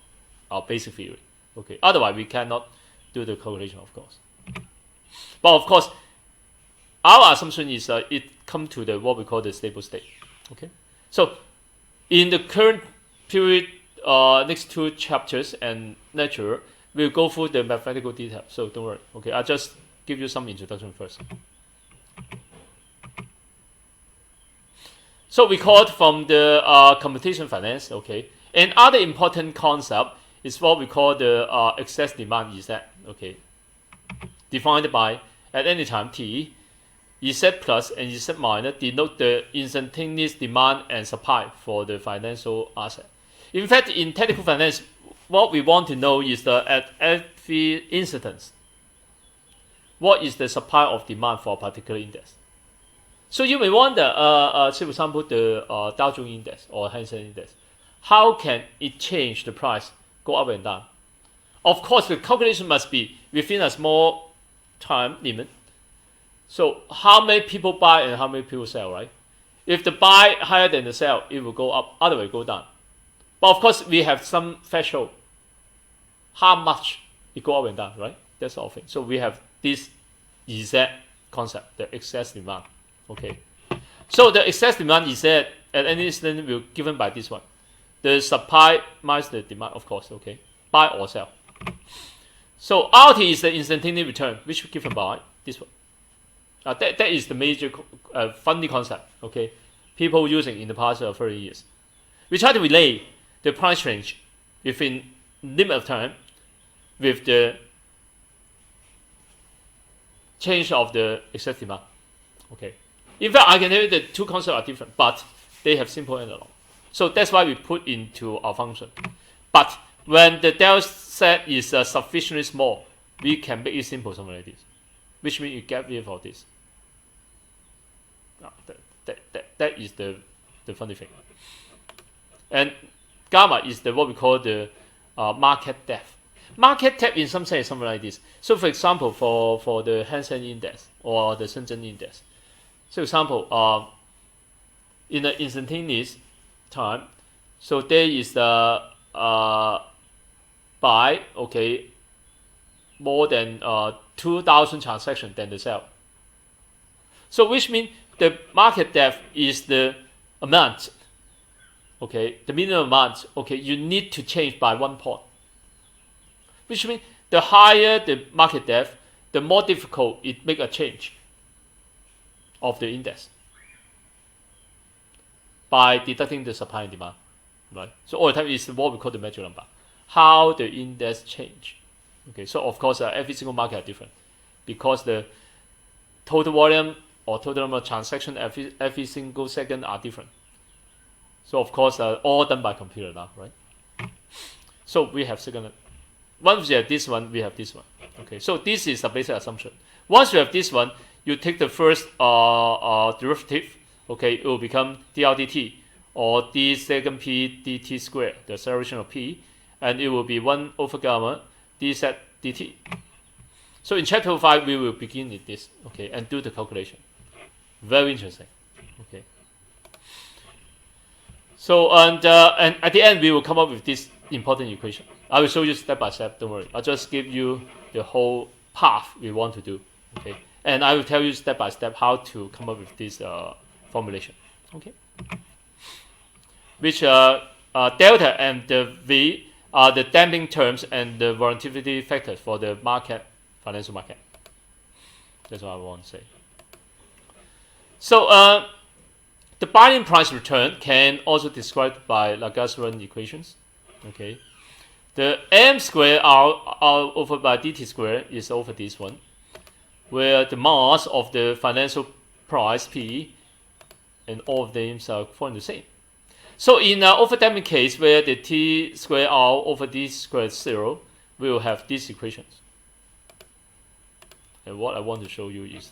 basic theory. Okay. Otherwise, we cannot do the calculation, of course. But of course, our assumption is it come to the what we call the stable state. Okay. So in the current period, next 2 chapters and lecture, we'll go through the mathematical detail. So don't worry. Okay. I'll just give you some introduction first. So we call it from the competition finance, okay. And other important concept is what we call the excess demand Z, okay. Defined by, at any time t, Z plus and Z minus denote the instantaneous demand and supply for the financial asset. In fact, in technical finance, what we want to know is that at every instance, what is the supply of demand for a particular index. So you may wonder, say for example, the Dow Jones Index or Hang Seng Index, how can it change the price, go up and down? Of course, the calculation must be within a small time limit. So how many people buy and how many people sell, right? If the buy higher than the sell, it will go up, otherwise go down. But of course, we have some threshold, how much it go up and down, right? That's all thing. So we have this Z concept, the excess demand. Okay, so the excess demand is that at any instant will given by this one. The supply minus the demand, of course, okay, buy or sell. So RT is the instantaneous return, which is given by this one. That is the major funny concept, okay, people using in the past 30 years. We try to relate the price range within limit of time with the change of the excess demand, okay. In fact, I can tell you the 2 concepts are different, but they have simple analog. So that's why we put into our function. But when the delta set is sufficiently small, we can make it simple, something like this, which means you get rid of this. That is the funny thing. And gamma is the what we call the market depth. Market depth in some sense is something like this. So for example, for the Hang Seng Index or the Shenzhen Index, so example, in the instantaneous time, so there is the buy, okay, more than 2,000 transactions than the sell. So which means the market depth is the amount, okay, the minimum amount, okay, you need to change by 1 point. Which means the higher the market depth, the more difficult it make a change of the index by deducting the supply and demand, right? So all the time is what we call the magic number. how the index change. Okay, so of course every single market are different because the total volume or total number of transactions every single second are different. So of course all done by computer now, right? So we have second. Once we have this one, we have this one. Okay, so this is a basic assumption. Once you have this one, you take the first derivative. Okay, it will become dRdt or d second p dt squared, the acceleration of p, and it will be 1 over gamma dz dt. So in chapter 5, we will begin with this, okay, and do the calculation. Very interesting, okay. So and at the end, we will come up with this important equation. I will show you step by step. Don't worry. I'll just give you the whole path we want to do, okay, and I will tell you step by step how to come up with this formulation, okay. Which delta and the V are the damping terms and the volatility factors for the market, financial market. That's what I want to say. So the binding price return can also be described by Lagrangian equations. Okay, the m squared r over by dt squared is over this one, where the mass of the financial price P and all of them are forming the same. So in overdamping case where the t squared r over d squared is 0, we will have these equations. And what I want to show you is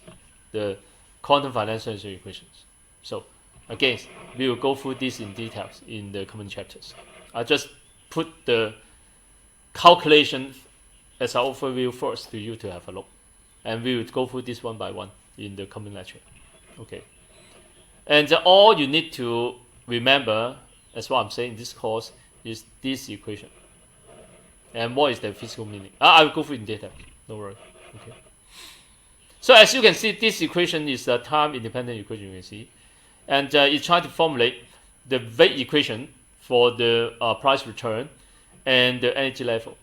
the quantum financial equations. So again, we will go through this in details in the coming chapters. I just put the calculation as an overview first to you to have a look. And we will go through this one by one in the coming lecture. Okay. And all you need to remember, as what I'm saying in this course, is this equation. And what is the physical meaning? I will go through in detail. Don't worry. Okay. So as you can see, this equation is a time-independent equation, you can see. And it tries to formulate the weight equation for the price return and the energy level.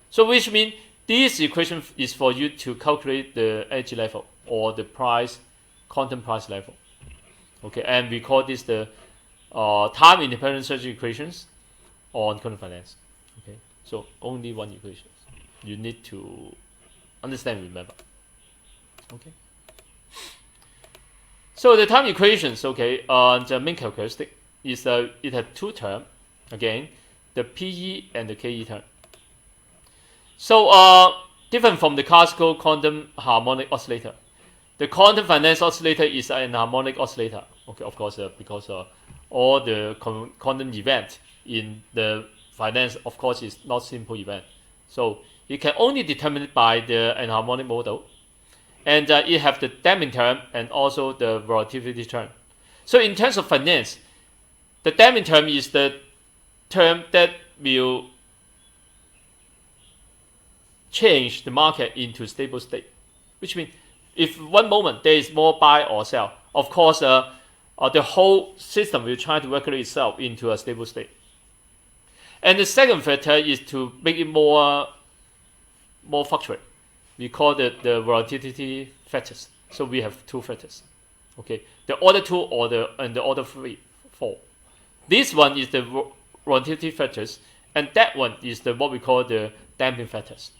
So which means this equation is for you to calculate the energy level or the price, quantum price level. Okay, and we call this the time-independent searching equations on quantum finance. Okay, so only one equation. You need to understand and remember. Okay. So the time equations, okay, the main characteristic is it has two terms. Again, the PE and the KE term. So different from the classical quantum harmonic oscillator. The quantum finance oscillator is an harmonic oscillator. Okay, of course, because all the quantum event in the finance, of course, is not simple event. So it can only determine by the anharmonic model, and it have the damping term and also the volatility term. So in terms of finance, the damping term is the term that will change the market into stable state, which means if one moment there is more buy or sell, of course the whole system will try to regulate itself into a stable state. And the second factor is to make it more fluctuate. We call it the volatility factors. So we have two factors. Okay, the order 2 and the order 3, 4. This one is the volatility factors, and that one is the what we call the damping factors.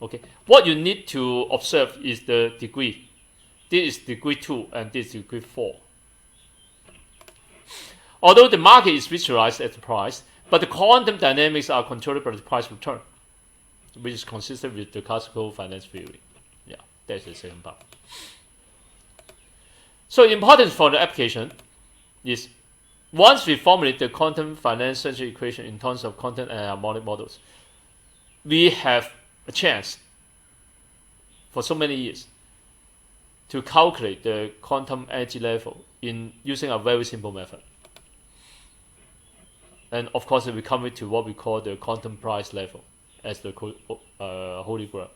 Okay, what you need to observe is the degree. This is degree 2 and this is degree 4. Although the market is visualized as the price, but the quantum dynamics are controlled by the price return, which is consistent with the classical finance theory. Yeah, that's the second part. So the importance for the application is once we formulate the quantum finance central equation in terms of quantum and harmonic models, we have a chance for so many years to calculate the quantum energy level in using a very simple method. And of course, we come to what we call the quantum price level as the holy grail.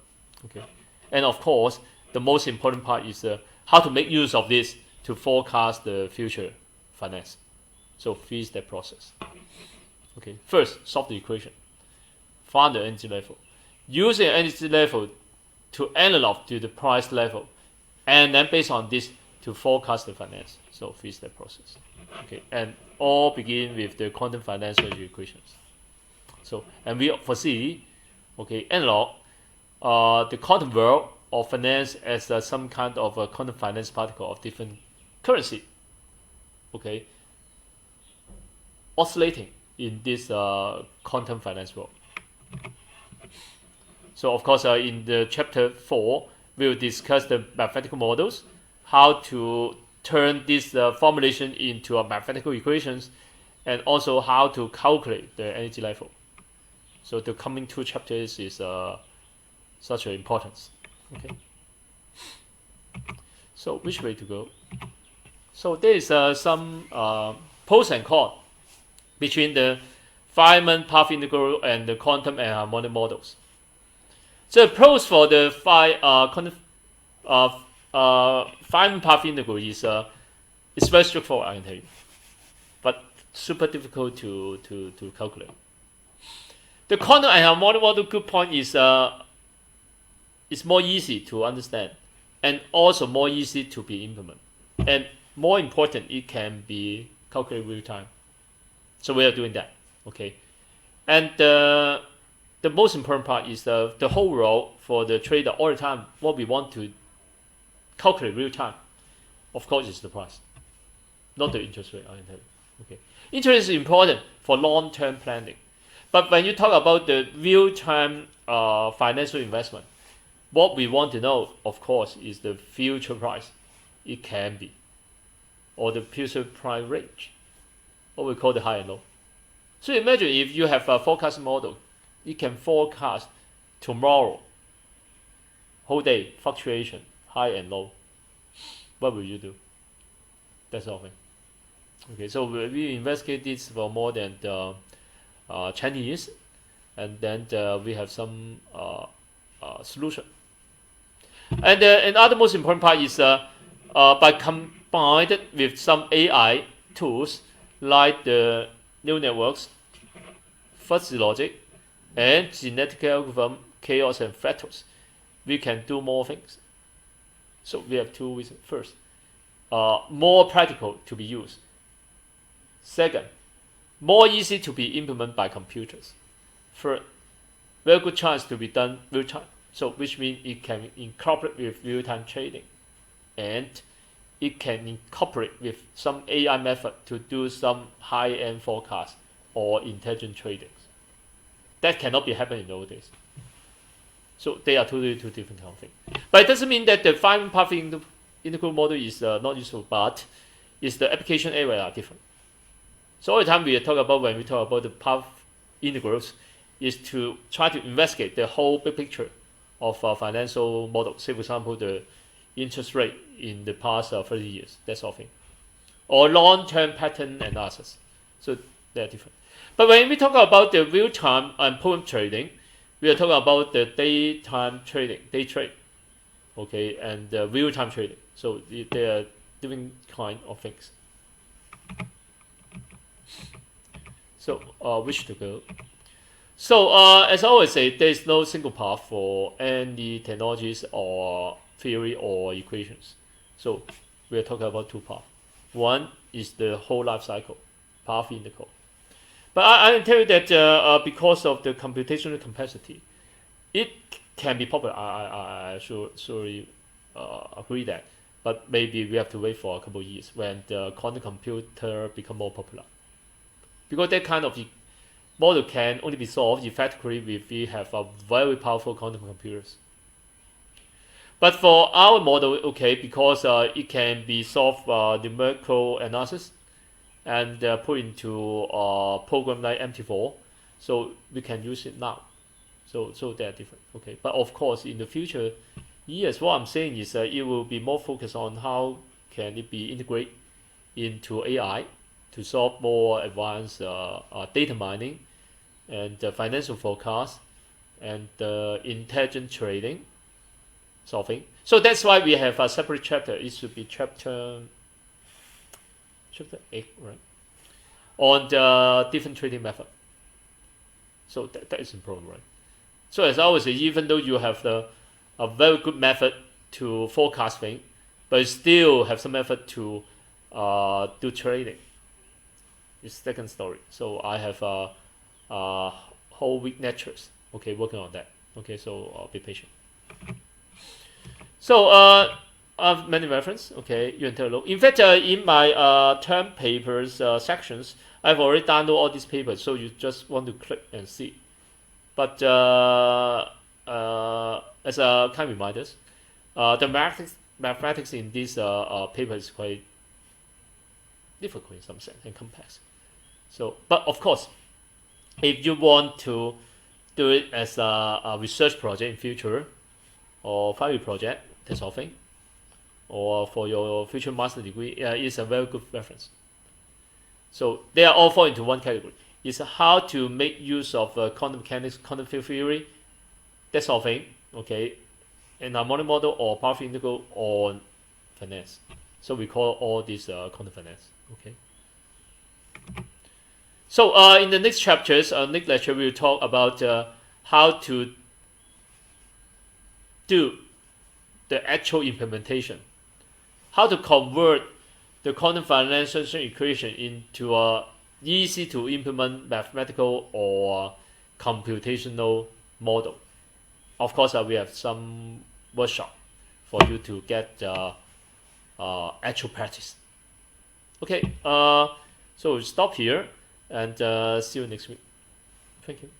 Okay, and of course, the most important part is how to make use of this to forecast the future finance. So 3-step process. Okay, first solve the equation, find the energy level, use the energy level to analog to the price level, and then based on this to forecast the finance. So 3-step process. Okay, and all begin with the quantum financial equations. So, and we foresee, okay, analog, the quantum world of finance as some kind of a quantum finance particle of different currency, okay, oscillating in this quantum finance world. So of course, in the chapter 4, we'll discuss the mathematical models, how to turn this formulation into mathematical equations, and also how to calculate the energy level. So the coming 2 chapters is such an importance. Okay. So which way to go? So there is some pros and cons between the Feynman path integral and the quantum and harmonic models. So the pros for the Feynman path integral is it's very straightforward, I can tell you, but super difficult to calculate. The quantum and harmonic model good point is it's more easy to understand and also more easy to be implemented. And more important, it can be calculated real time. So we are doing that, okay? And the most important part is the whole role for the trader all the time. What we want to calculate real time, of course, is the price, not the interest rate. I can tell you. Okay, interest is important for long-term planning, but when you talk about the real-time financial investment, what we want to know, of course, is the future price. It can be, or the future price range, what we call the high and low. So imagine if you have a forecast model, you can forecast tomorrow, whole day, fluctuation, high and low. What will you do? That's all thing. Okay, so we investigate this for more than 10 years, and then we have some solution. And another most important part is by combined with some AI tools like the neural networks, fuzzy logic, and genetic algorithm, chaos, and fractals, we can do more things. So we have 2 reasons. First, more practical to be used. Second, more easy to be implemented by computers. Third, very good chance to be done real time. So which means it can incorporate with real time trading, and it can incorporate with some AI method to do some high end forecast or intelligent trading. That cannot be happening in those days. So they are totally 2 different kind of things. But it doesn't mean that the Feynman path integral model is not useful, but it's the application area are different. So all the time we talk about when we talk about the path integrals is to try to investigate the whole big picture of financial model. Say for example the interest rate in the past 30 years, that sort of thing, or long-term pattern analysis. So they are different. But when we talk about the real-time and problem trading, we are talking about the daytime trading, day trade, okay, and real-time trading. So they are different kind of things. So which to go? So as I always say, there is no single path for any technologies or theory or equations. So we are talking about 2 paths. One is the whole life cycle, path integral. But I can tell you that because of the computational capacity, it can be popular. I surely agree that. But maybe we have to wait for a couple of years when the quantum computer become more popular. Because that kind of model can only be solved effectively if we have a very powerful quantum computers. But for our model, okay, because it can be solved numerical analysis and put into a program like MT4, so we can use it now. So they are different, okay. But of course, in the future years, what I'm saying is it will be more focused on how can it be integrated into AI to solve more advanced data mining and financial forecast and intelligent trading solving. So that's why we have a separate chapter. It should be chapter 8, right? On the different trading method. So that is important, right? So as I always say, even though you have a very good method to forecasting, but you still have some method to do trading. It's second story. So I have whole week lectures. Okay, working on that. Okay, so be patient. So I have many reference. Okay, you can take a look. In fact, in my term papers sections, I've already downloaded all these papers. So you just want to click and see. But as a kind of reminders, the mathematics in this paper is quite difficult in some sense and complex. So, but of course, if you want to do it as a research project in future or 5-year project, that sort of thing, or for your future master degree, it's a very good reference. So they are all fall into one category. It's how to make use of quantum mechanics, quantum field theory, that sort of thing. Okay, an harmonic model or powerful integral or finance. So we call all this quantum finance. Okay. So in the next chapters, next lecture, we will talk about how to do the actual implementation, how to convert the quantum financial equation into a easy to implement mathematical or computational model. Of course, we have some workshop for you to get actual practice. Okay, so we'll stop here and see you next week. Thank you.